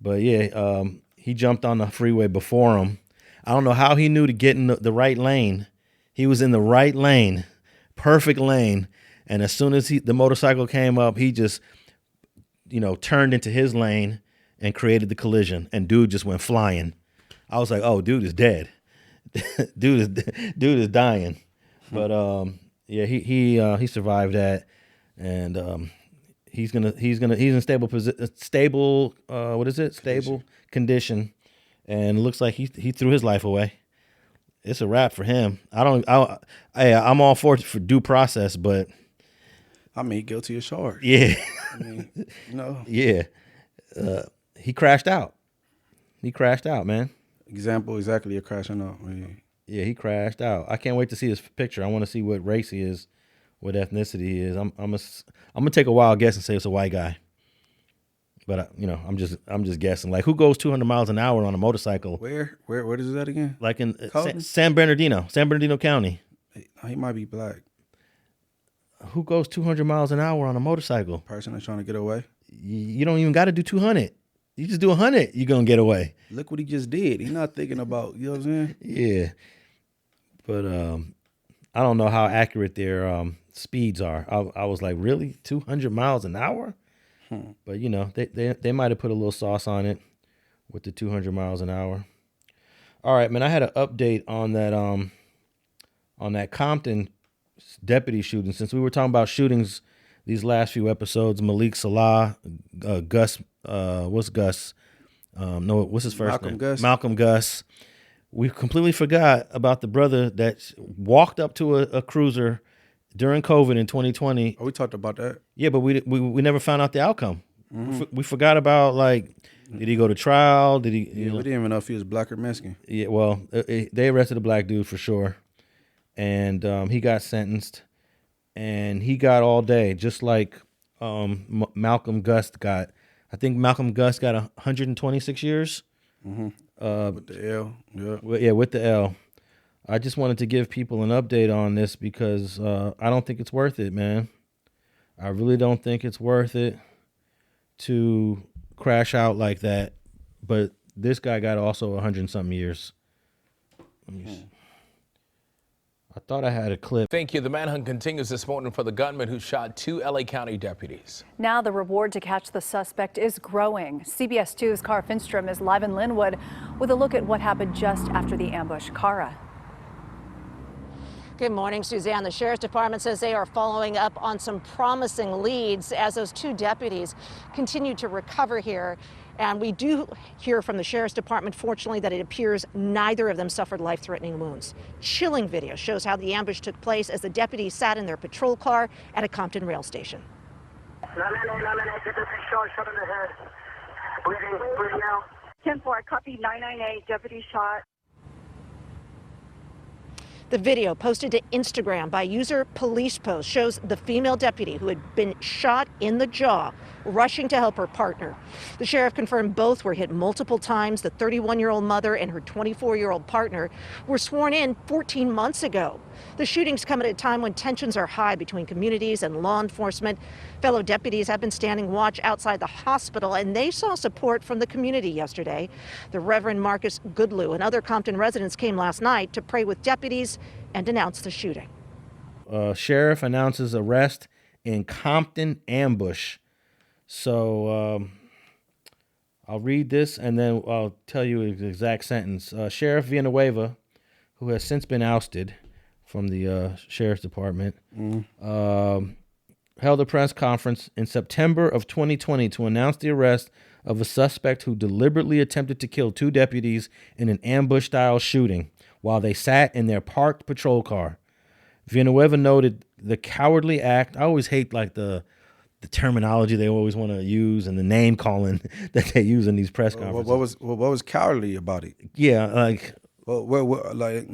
[SPEAKER 1] But yeah, he jumped on the freeway before him. I don't know how he knew to get in the right lane. He was in the right lane, perfect lane. And as soon as the motorcycle came up, he just, turned into his lane and created the collision. And dude just went flying. I was like, oh, dude is dead. dude is dying. But yeah, he survived that, and he's in stable condition, and it looks like he threw his life away. It's a wrap for him. I'm all for due process, but
[SPEAKER 2] I mean, guilty as charged.
[SPEAKER 1] Yeah.
[SPEAKER 2] I mean, no.
[SPEAKER 1] Yeah. He crashed out. He crashed out, man.
[SPEAKER 2] Example, exactly, a crashing out.
[SPEAKER 1] Yeah, he crashed out. I can't wait to see his picture. I want to see what race he is, what ethnicity he is. I'm gonna take a wild guess and say it's a white guy. But I'm just guessing. Like, who goes 200 miles an hour on a motorcycle?
[SPEAKER 2] Where is that again?
[SPEAKER 1] Like in San Bernardino County.
[SPEAKER 2] He might be black.
[SPEAKER 1] Who goes 200 miles an hour on a motorcycle?
[SPEAKER 2] Person that's trying to get away.
[SPEAKER 1] You don't even got to do 200. You just do 100, you're gonna get away.
[SPEAKER 2] Look what he just did. He's not thinking about, you know what I'm saying?
[SPEAKER 1] Yeah. But I don't know how accurate their speeds are. I was like, really? 200 miles an hour? But they might have put a little sauce on it with the 200 miles an hour. All right, man. I had an update on that Compton Deputy shooting. Since we were talking about shootings these last few episodes, Malik Salah, Gus, what's Gus? No, what's his first name? Malcolm Gus. We completely forgot about the brother that walked up to a cruiser during COVID in 2020.
[SPEAKER 2] Oh, we talked about that.
[SPEAKER 1] Yeah, but we never found out the outcome. We forgot about, like, did he go to trial? Did he?
[SPEAKER 2] Yeah, we didn't even know if he was black or Mexican.
[SPEAKER 1] Yeah, well, they arrested a black dude for sure, and he got sentenced, and he got all day, just like Malcolm Gus got. I think Malcolm Gus got 126 years.
[SPEAKER 2] With the L, yeah.
[SPEAKER 1] Yeah, with the L. I just wanted to give people an update on this because I don't think it's worth it, man. I really don't think it's worth it to crash out like that. But this guy got also 100-something years. Let me see. I thought I had a clip.
[SPEAKER 11] Thank you. The manhunt continues this morning for the gunman who shot 2 LA County deputies.
[SPEAKER 12] Now the reward to catch the suspect is growing. CBS 2's Cara Finstrom is live in Linwood with a look at what happened just after the ambush. Cara.
[SPEAKER 13] Good morning, Suzanne. The Sheriff's Department says they are following up on some promising leads as those 2 deputies continue to recover here. And we do hear from the Sheriff's Department, fortunately, that it appears neither of them suffered life-threatening wounds. Chilling video shows how the ambush took place as the deputies sat in their patrol car at a Compton rail station.
[SPEAKER 14] 10-4, copy 998, deputy shot.
[SPEAKER 13] The video posted to Instagram by user Police Post shows the female deputy who had been shot in the jaw rushing to help her partner. The sheriff confirmed both were hit multiple times. The 31-year-old mother and her 24-year-old partner were sworn in 14 months ago. The shootings come at a time when tensions are high between communities and law enforcement. Fellow deputies have been standing watch outside the hospital, and they saw support from the community yesterday. The Reverend Marcus Goodlew and other Compton residents came last night to pray with deputies and denounce the shooting.
[SPEAKER 1] Sheriff announces arrest in Compton ambush. So I'll read this and then I'll tell you the exact sentence. Sheriff Villanueva, who has since been ousted from the Sheriff's Department, held a press conference in September of 2020 to announce the arrest of a suspect who deliberately attempted to kill 2 deputies in an ambush-style shooting while they sat in their parked patrol car. Villanueva noted the cowardly act. I always hate, like, the terminology they always want to use and the name calling that they use in these press conferences.
[SPEAKER 2] What was cowardly about it?
[SPEAKER 1] Yeah, like,
[SPEAKER 2] like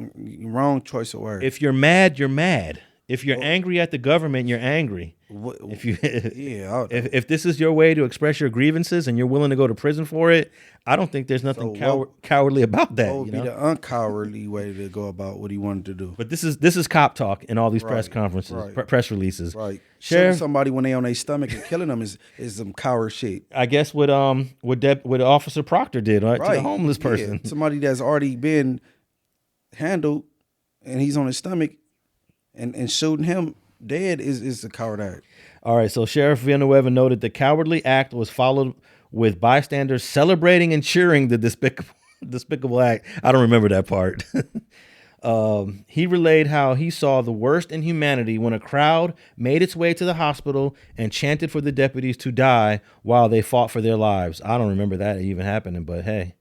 [SPEAKER 2] wrong choice of words.
[SPEAKER 1] If you're mad, you're mad. If you're angry at the government, you're angry. If this is your way to express your grievances and you're willing to go to prison for it, I don't think there's nothing cowardly about that.
[SPEAKER 2] What would be the uncowardly way to go about what he wanted to do?
[SPEAKER 1] But this is cop talk in all these press conferences, press releases.
[SPEAKER 2] Right.
[SPEAKER 1] Sheriff,
[SPEAKER 2] shooting somebody when they on their stomach and killing them is some coward shit.
[SPEAKER 1] I guess what Officer Proctor did, right? To the homeless person.
[SPEAKER 2] Yeah. Somebody that's already been handled and he's on his stomach and shooting him dead is a coward act.
[SPEAKER 1] All right, so Sheriff Villanueva noted the cowardly act was followed with bystanders celebrating and cheering the despicable act. I don't remember that part. He relayed how he saw the worst in humanity when a crowd made its way to the hospital and chanted for the deputies to die while they fought for their lives. I don't remember that even happening, but hey.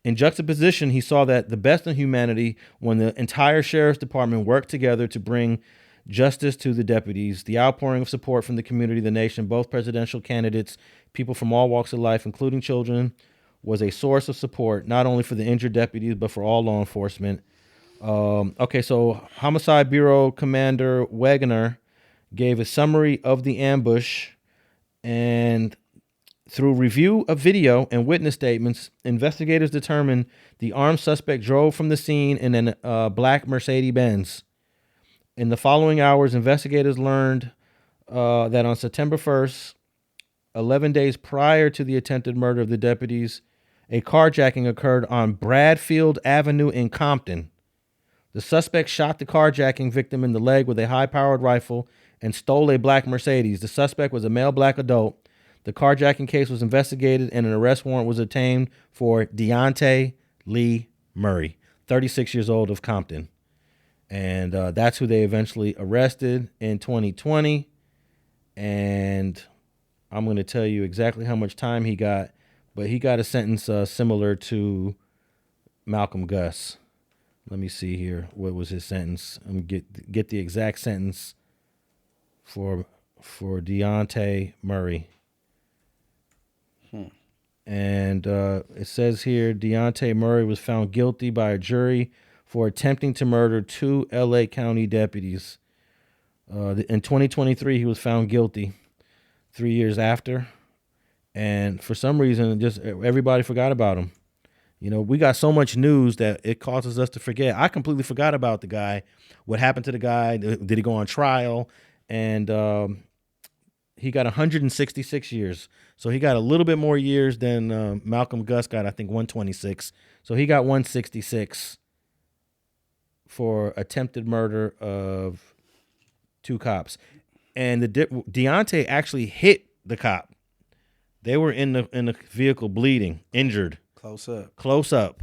[SPEAKER 1] In juxtaposition, he saw that the best in humanity when the entire Sheriff's Department worked together to bring justice to the deputies. The outpouring of support from the community, the nation, both presidential candidates, people from all walks of life, including children, was a source of support, not only for the injured deputies, but for all law enforcement. Okay, so Homicide Bureau Commander Wegener gave a summary of the ambush, and through review of video and witness statements, investigators determined the armed suspect drove from the scene in a black Mercedes-Benz. In the following hours, investigators learned that on September 1st, 11 days prior to the attempted murder of the deputies, a carjacking occurred on Bradfield Avenue in Compton. The suspect shot the carjacking victim in the leg with a high-powered rifle and stole a black Mercedes. The suspect was a male black adult. The carjacking case was investigated and an arrest warrant was obtained for Deontay Murray, 36 years old, of Compton. And that's who they eventually arrested in 2020. And I'm going to tell you exactly how much time he got, but he got a sentence similar to Malcolm Gus. Let me see here. What was his sentence? I'm gonna get the exact sentence for Deontay Murray. And it says here, Deontay Murray was found guilty by a jury for attempting to murder 2 LA County deputies. In 2023, he was found guilty 3 years after. And for some reason, just everybody forgot about him. You know, we got so much news that it causes us to forget. I completely forgot about the guy. What happened to the guy? Did he go on trial? And he got 166 years. So he got a little bit more years than Malcolm Gus got, I think, 126. So he got 166 for attempted murder of 2 cops. And Deontay actually hit the cop. They were in the vehicle bleeding, injured. Close up.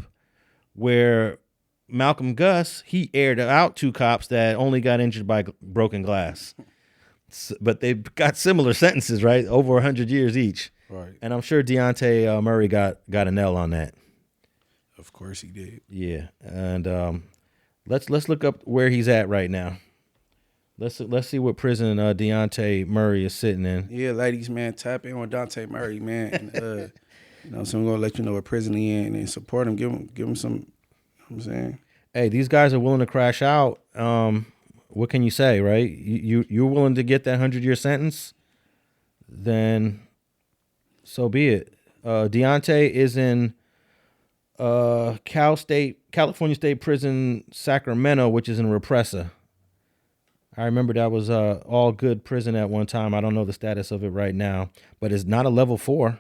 [SPEAKER 1] Where Malcolm Gus, he aired out 2 cops that only got injured by broken glass. But they've got similar sentences, right? Over 100 years each.
[SPEAKER 2] Right.
[SPEAKER 1] And I'm sure Deontay Murray got an L on that.
[SPEAKER 2] Of course he did.
[SPEAKER 1] Yeah. And let's look up where he's at right now. Let's see what prison Deontay Murray is sitting in.
[SPEAKER 2] Yeah, ladies, man, tap in with Deontay Murray, man. And, you know, so I'm gonna let you know what prison he in and support him. Give him some. You know what I'm saying,
[SPEAKER 1] hey, these guys are willing to crash out. What can you say, right? You're willing to get that 100-year sentence, then so be it. Deontay is in California State Prison, Sacramento, which is in Represa. I remember that was all good prison at one time. I don't know the status of it right now, but it's not a level 4.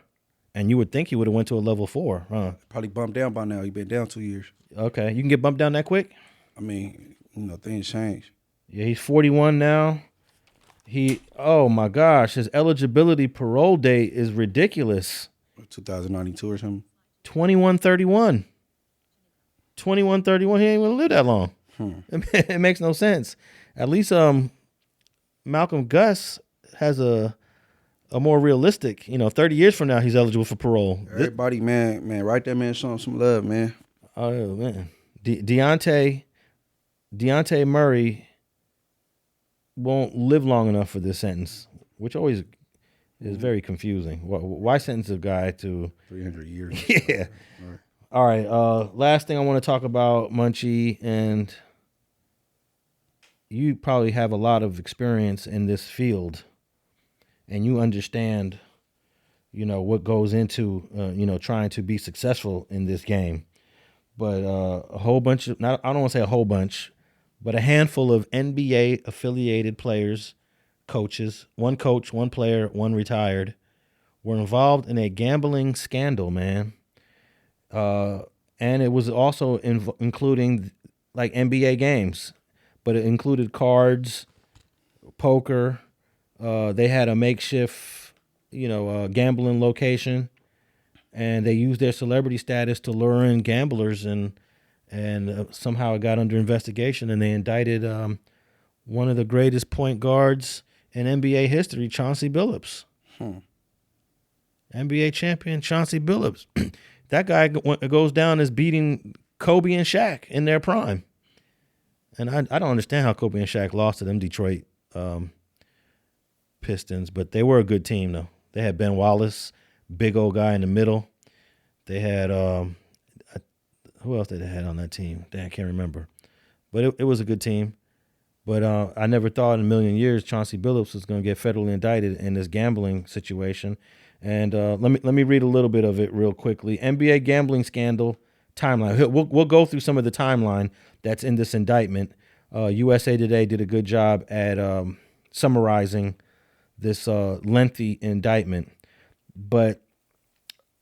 [SPEAKER 1] And you would think he would have went to a level 4, huh?
[SPEAKER 2] Probably bumped down by now. He been down 2 years.
[SPEAKER 1] Okay, you can get bumped down that quick?
[SPEAKER 2] I mean, you know, things change.
[SPEAKER 1] Yeah, he's 41 now. Oh my gosh, his eligibility parole date is ridiculous.
[SPEAKER 2] 2092 or something.
[SPEAKER 1] 2131. 2131. He ain't gonna live that long. It makes no sense. At least Malcolm Gus has a more realistic, 30 years from now he's eligible for parole.
[SPEAKER 2] Everybody, man, write that man some love, man.
[SPEAKER 1] Oh man, Deontay Murray won't live long enough for this sentence, which always is very confusing. Why sentence a guy to
[SPEAKER 2] 300 years?
[SPEAKER 1] Yeah. All right. Last thing I want to talk about, Munchie, and you probably have a lot of experience in this field, and you understand, what goes into, trying to be successful in this game. But a whole bunch of, I don't want to say a whole bunch, but a handful of NBA affiliated players, coaches, one coach, one player, one retired, were involved in a gambling scandal, man. And it was also including like NBA games, but it included cards, poker. They had a makeshift, gambling location, and they used their celebrity status to lure in gamblers, and somehow it got under investigation, and they indicted one of the greatest point guards in NBA history, Chauncey Billups. NBA champion Chauncey Billups. That guy goes down as beating Kobe and Shaq in their prime. And I don't understand how Kobe and Shaq lost to them Detroit Pistons, but they were a good team, though. They had Ben Wallace, big old guy in the middle. They had, who else did they have on that team? Damn, I can't remember. But it was a good team. But I never thought in a million years Chauncey Billups was going to get federally indicted in this gambling situation. And let me read a little bit of it real quickly. NBA gambling scandal timeline. We'll go through some of the timeline that's in this indictment. USA Today did a good job at summarizing this lengthy indictment. But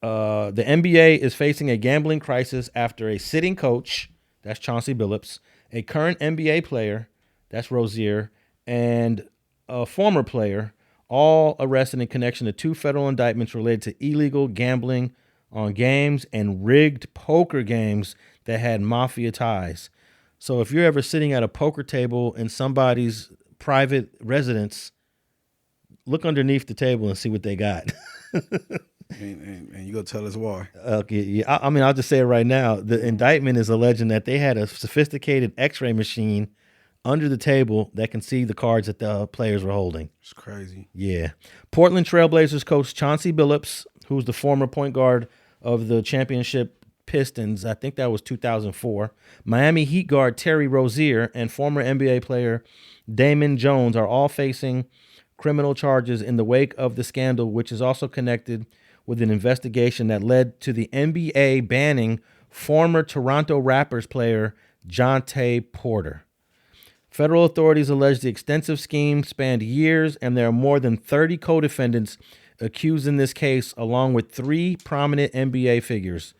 [SPEAKER 1] the NBA is facing a gambling crisis after a sitting coach, that's Chauncey Billups, a current NBA player, that's Rozier, and a former player, all arrested in connection to 2 federal indictments related to illegal gambling on games and rigged poker games that had mafia ties. So if you're ever sitting at a poker table in somebody's private residence, look underneath the table and see what they got.
[SPEAKER 2] and you go tell us why.
[SPEAKER 1] Okay, yeah. I mean, I'll just say it right now. The indictment is alleging that they had a sophisticated X-ray machine under the table that can see the cards that the players were holding.
[SPEAKER 2] It's crazy.
[SPEAKER 1] Yeah. Portland Trailblazers coach Chauncey Billups, who's the former point guard of the championship Pistons, I think that was 2004. Miami Heat guard Terry Rozier and former NBA player Damon Jones are all facing criminal charges in the wake of the scandal, which is also connected with an investigation that led to the NBA banning former Toronto Raptors player Deontay Porter. Federal authorities allege the extensive scheme spanned years, and there are more than 30 co-defendants accused in this case, along with 3 prominent NBA figures.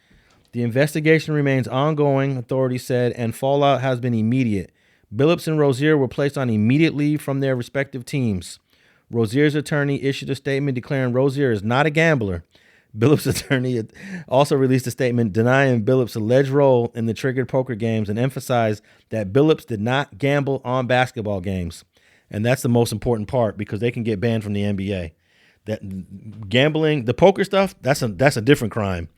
[SPEAKER 1] The investigation remains ongoing, authorities said, and fallout has been immediate. Billups and Rozier were placed on immediate leave from their respective teams. Rozier's attorney issued a statement declaring Rozier is not a gambler. Billups' attorney also released a statement denying Billups' alleged role in the triggered poker games and emphasized that Billups did not gamble on basketball games. And that's the most important part because they can get banned from the NBA. That gambling, the poker stuff, that's a different crime.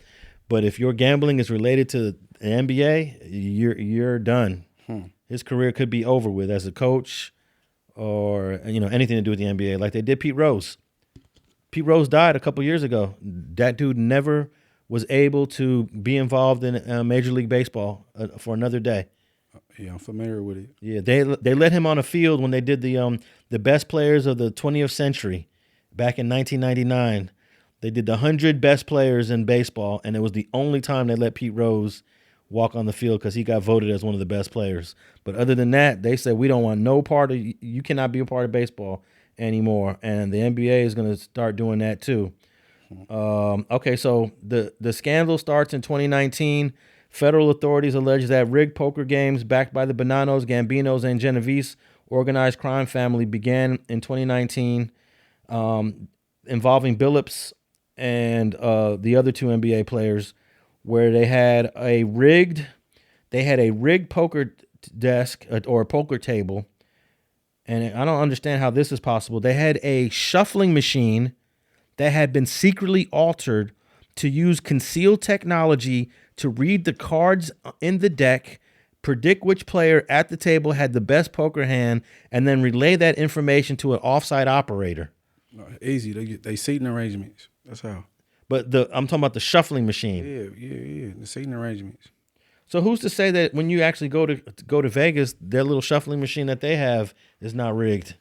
[SPEAKER 1] But if your gambling is related to the NBA, you're done. His career could be over with as a coach or anything to do with the NBA, like they did Pete Rose. Pete Rose died a couple years ago. That dude never was able to be involved in Major League Baseball for another day.
[SPEAKER 2] Yeah, I'm familiar with it.
[SPEAKER 1] Yeah, they let him on a field when they did the best players of the 20th century back in 1999. They did the 100 best players in baseball, and it was the only time they let Pete Rose walk on the field because he got voted as one of the best players. But other than that, they said, we don't want no part of, you cannot be a part of baseball anymore. And the NBA is going to start doing that too. Okay, so the scandal starts in 2019. Federal authorities allege that rigged poker games backed by the Bonanos, Gambinos, and Genovese organized crime family began in 2019, involving Billups and the other 2 NBA players, where they had a rigged poker desk or a poker table. And I don't understand how this is possible. They had a shuffling machine that had been secretly altered to use concealed technology to read the cards in the deck, predict which player at the table had the best poker hand, and then relay that information to an offsite operator.
[SPEAKER 2] Easy. They seating arrangements. That's how.
[SPEAKER 1] But I'm talking about the shuffling machine.
[SPEAKER 2] Yeah. The seating arrangements.
[SPEAKER 1] So who's to say that when you actually go to Vegas, their little shuffling machine that they have is not rigged?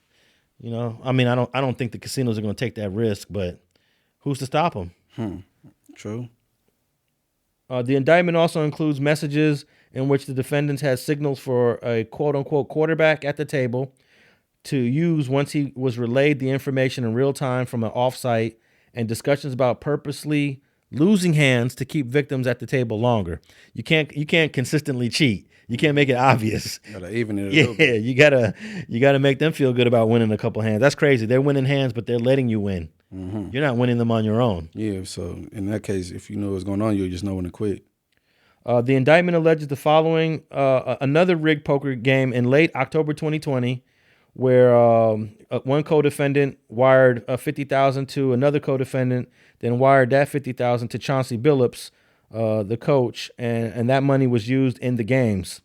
[SPEAKER 1] I mean, I don't think the casinos are going to take that risk, but who's to stop them?
[SPEAKER 2] True.
[SPEAKER 1] The indictment also includes messages in which the defendants had signals for a quote-unquote quarterback at the table to use once he was relayed the information in real time from an offsite, and discussions about purposely losing hands to keep victims at the table longer. You can't consistently cheat. You can't make it obvious.
[SPEAKER 2] Gotta even it a little bit.
[SPEAKER 1] you gotta make them feel good about winning a couple hands. That's crazy. They're winning hands, but they're letting you win. You're not winning them on your own.
[SPEAKER 2] Yeah, so in that case, if you know what's going on, you'll just know when to quit.
[SPEAKER 1] The indictment alleges the following: another rigged poker game in late October 2020, where one co-defendant wired $50,000 to another co-defendant, then wired that $50,000 to Chauncey Billups, the coach, and that money was used in the games.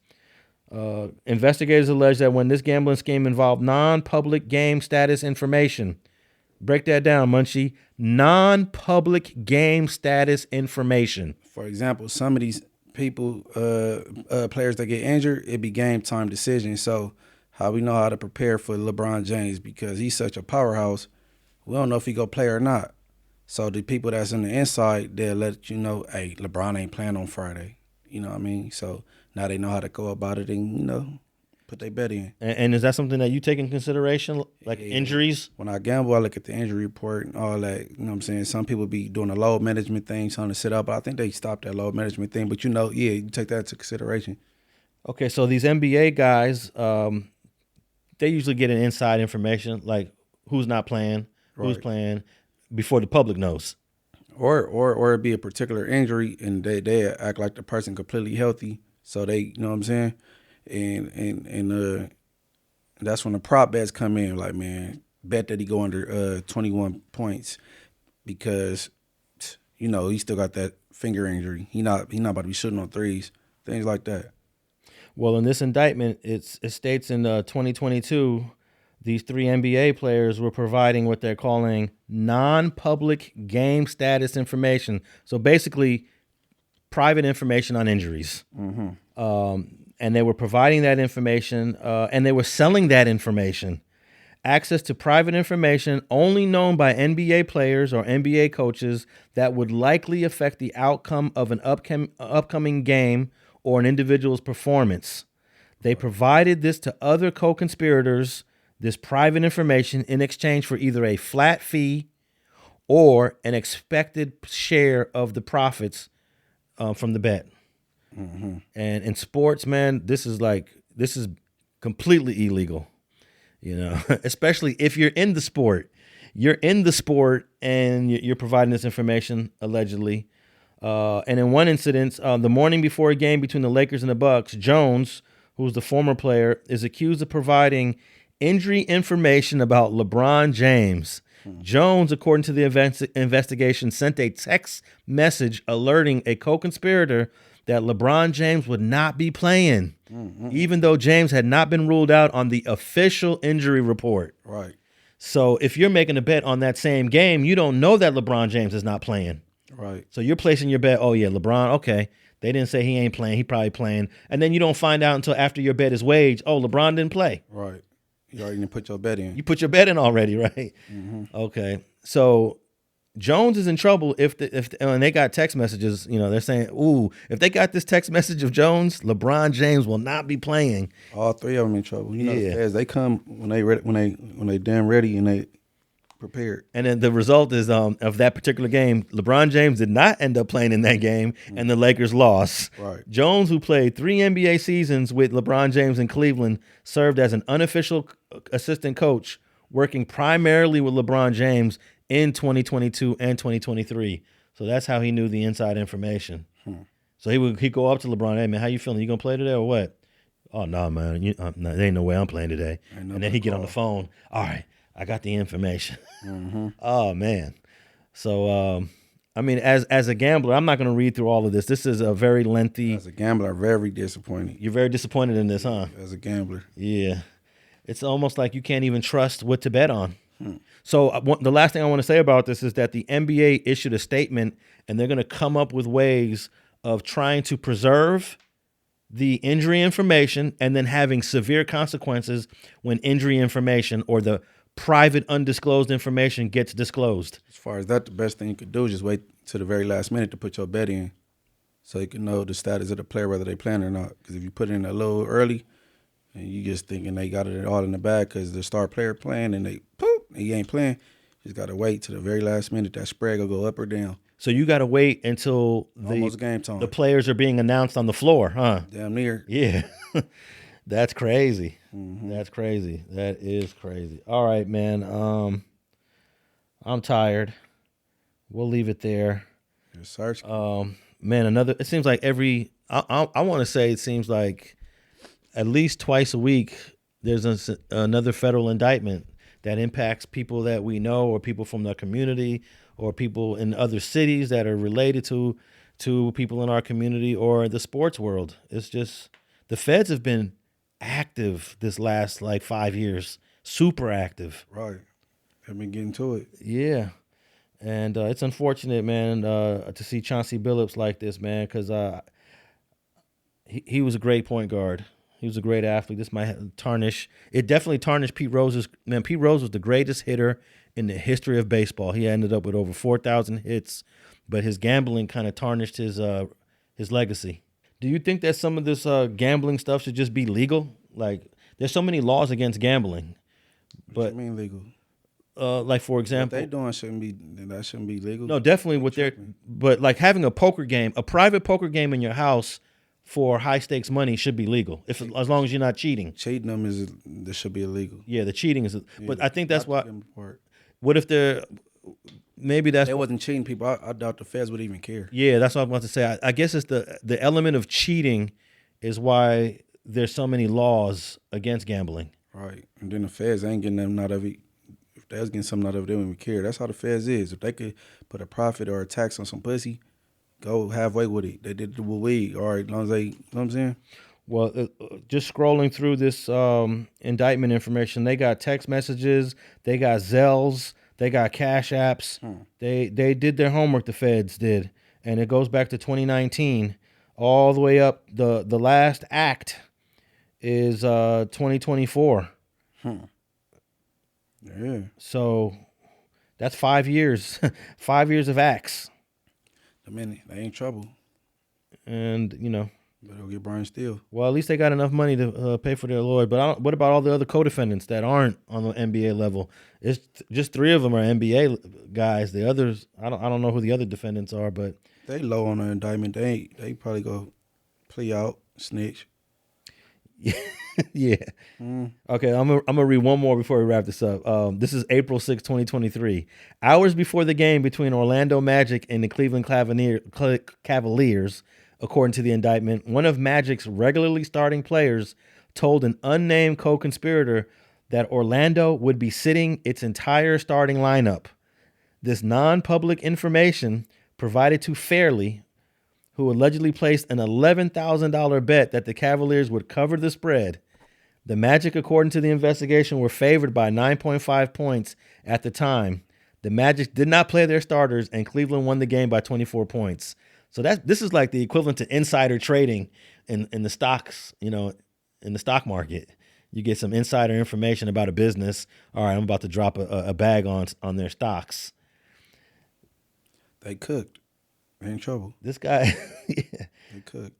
[SPEAKER 1] Investigators allege that when this gambling scheme involved non-public game status information, break that down, Munchie. Non-public game status information.
[SPEAKER 2] For example, some of these people, players that get injured, it be game time decisions. So how we know how to prepare for LeBron James, because he's such a powerhouse, we don't know if he go play or not. So the people that's in the inside, they'll let you know, hey, LeBron ain't playing on Friday. You know what I mean? So now they know how to go about it and, you know, put their bet in.
[SPEAKER 1] And is that something that you take in consideration, like injuries?
[SPEAKER 2] When I gamble, I look at the injury report and all that. You know what I'm saying? Some people be doing a load management thing, trying to sit up. But I think they stopped that load management thing. But, you know, yeah, you take that into consideration.
[SPEAKER 1] Okay, so these NBA guys, they usually get an inside information, like who's not playing, who's playing, before the public knows.
[SPEAKER 2] Or it'd be a particular injury, and they act like the person completely healthy. So they, you know what I'm saying? And that's when the prop bets come in. Like, man, bet that he go under 21 points because, you know, he still got that finger injury. He not about to be shooting on threes, things like that.
[SPEAKER 1] Well, in this indictment, it states in 2022, these 3 NBA players were providing what they're calling non-public game status information. So basically, private information on injuries. And they were providing that information, and they were selling that information. Access to private information only known by NBA players or NBA coaches that would likely affect the outcome of an upcoming game or an individual's performance. They provided this to other co-conspirators, this private information, in exchange for either a flat fee or an expected share of the profits from the bet. And in sports, man, this is completely illegal, you know, especially if you're in the sport. You're in the sport and you're providing this information, allegedly. And in one incident, the morning before a game between the Lakers and the Bucks, Jones, who's the former player, is accused of providing injury information about LeBron James. Jones, according to the investigation, sent a text message alerting a co-conspirator that LeBron James would not be playing, even though James had not been ruled out on the official injury report.
[SPEAKER 2] Right.
[SPEAKER 1] So if you're making a bet on that same game, you don't know that LeBron James is not playing.
[SPEAKER 2] Right.
[SPEAKER 1] So you're placing your bet, oh yeah, LeBron, okay. They didn't say he ain't playing, he probably playing. And then you don't find out until after your bet is waged, oh, LeBron didn't play.
[SPEAKER 2] Right. You already didn't put your bet in.
[SPEAKER 1] You put your bet in already, right? Okay. So Jones is in trouble if and they got text messages, you know, they're saying, ooh, if they got this text message of Jones, LeBron James will not be playing.
[SPEAKER 2] All 3 of them in trouble. You know, the feds, they come when they ready, when they damn ready and they prepared.
[SPEAKER 1] And then the result is of that particular game, LeBron James did not end up playing in that game, and the Lakers lost.
[SPEAKER 2] Right.
[SPEAKER 1] Jones, who played 3 NBA seasons with LeBron James in Cleveland, served as an unofficial assistant coach, working primarily with LeBron James in 2022 and 2023. So that's how he knew the inside information. So he'd go up to LeBron, hey, man, how you feeling? You going to play today or what? Oh, no, man. There ain't no way I'm playing today. And then he'd get on the phone. All right, I got the information. Oh, man. So, I mean, as a gambler, I'm not going to read through all of this. This is a very lengthy.
[SPEAKER 2] As a gambler, very disappointed.
[SPEAKER 1] You're very disappointed in this, huh?
[SPEAKER 2] As a gambler.
[SPEAKER 1] Yeah. It's almost like you can't even trust what to bet on. So the last thing I want to say about this is that the NBA issued a statement, and they're going to come up with ways of trying to preserve the injury information and then having severe consequences when injury information or the private undisclosed information gets disclosed.
[SPEAKER 2] As far as that, the best thing you could do is just wait to the very last minute to put your bet in so you can know the status of the player, whether they playing or not. Because if you put it in a little early and you just thinking they got it all in the bag because the star player playing and they poop, and he ain't playing, you just got to wait to the very last minute. That spread will go up or down.
[SPEAKER 1] So you got to wait until
[SPEAKER 2] almost game time.
[SPEAKER 1] The players are being announced on the floor, huh?
[SPEAKER 2] Damn near.
[SPEAKER 1] Yeah. That's crazy. That's crazy. That is crazy. All right, man. I'm tired. We'll leave it there.
[SPEAKER 2] Search.
[SPEAKER 1] Man, it seems like I want to say it seems like at least twice a week there's another federal indictment that impacts people that we know or people from the community or people in other cities that are related to people in our community or the sports world. It's just, The feds have been active this last like 5 years, super active.
[SPEAKER 2] Right. They've been getting to it.
[SPEAKER 1] Yeah. And it's unfortunate, man, to see Chauncey Billups like this, man, because he was a great point guard. He was a great athlete. This might tarnish. It definitely tarnished Pete Rose's. Man, Pete Rose was the greatest hitter in the history of baseball. He ended up with over 4,000 hits, but his gambling kind of tarnished his legacy. Do you think that some of this gambling stuff should just be legal? Like, there's so many laws against gambling. But
[SPEAKER 2] What you mean legal?
[SPEAKER 1] Like, for example,
[SPEAKER 2] What they doing shouldn't be legal.
[SPEAKER 1] No, definitely what they're, but like having a poker game, a private poker game in your house for high stakes money should be legal as long as you're not cheating.
[SPEAKER 2] Cheating them this should be illegal.
[SPEAKER 1] Yeah, the cheating is, but I think that's why.
[SPEAKER 2] Part.
[SPEAKER 1] What if they're, maybe that's.
[SPEAKER 2] They wasn't cheating people. I doubt the feds would even care.
[SPEAKER 1] Yeah, that's what I was about to say. I guess it's the element of cheating is why there's so many laws against gambling.
[SPEAKER 2] Right, and then the feds ain't getting nothing out of it. If they was getting something out of it, they wouldn't even care. That's how the feds is. If they could put a profit or a tax on some pussy, go halfway with it. They did it with weed. All right, as long as they, you know what I'm saying?
[SPEAKER 1] Well, just scrolling through this indictment information, they got text messages, they got Zells, they got Cash Apps. They did their homework, the feds did. And it goes back to 2019, all the way up. The last act is 2024.
[SPEAKER 2] Yeah.
[SPEAKER 1] So that's 5 years, 5 years of acts.
[SPEAKER 2] The minute they ain't trouble.
[SPEAKER 1] And, you know.
[SPEAKER 2] But they'll get burned still.
[SPEAKER 1] Well, at least they got enough money to pay for their lawyer. But what about all the other co-defendants that aren't on the NBA level? It's just 3 of them are NBA guys. The others, I don't know who the other defendants are, but
[SPEAKER 2] They low on the indictment. They probably go plea out, snitch.
[SPEAKER 1] yeah. Okay, I'm gonna read one more before we wrap this up. This is April 6, 2023. Hours before the game between Orlando Magic and the Cleveland Cavaliers, according to the indictment, one of Magic's regularly starting players told an unnamed co-conspirator that Orlando would be sitting its entire starting lineup. This non-public information provided to Fairley, who allegedly placed an $11,000 bet that the Cavaliers would cover the spread. The Magic, according to the investigation, were favored by 9.5 points at the time. The Magic did not play their starters, and Cleveland won the game by 24 points. So this is like the equivalent to insider trading in the stocks, you know, in the stock market. You get some insider information about a business. All right, I'm about to drop a bag on their stocks.
[SPEAKER 2] They cooked. They in trouble.
[SPEAKER 1] This guy, yeah.
[SPEAKER 2] They cooked.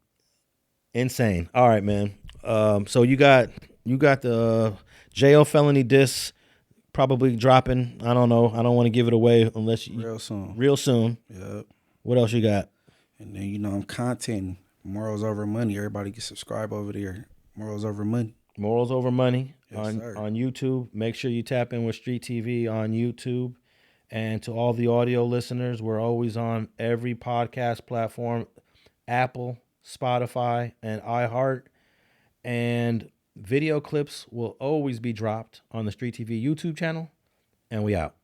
[SPEAKER 1] Insane. All right, man. So you got the Jayo Felony disc probably dropping. I don't know. I don't want to give it away unless you real soon.
[SPEAKER 2] Yep.
[SPEAKER 1] What else you got?
[SPEAKER 2] And then, you know, I'm content. Morals over money. Everybody can subscribe over there. Morals over money.
[SPEAKER 1] Morals over money
[SPEAKER 2] Yes, sir.
[SPEAKER 1] on YouTube. Make sure you tap in with StreetTV on YouTube. And to all the audio listeners, we're always on every podcast platform, Apple, Spotify, and iHeart. And video clips will always be dropped on the StreetTV YouTube channel. And we out.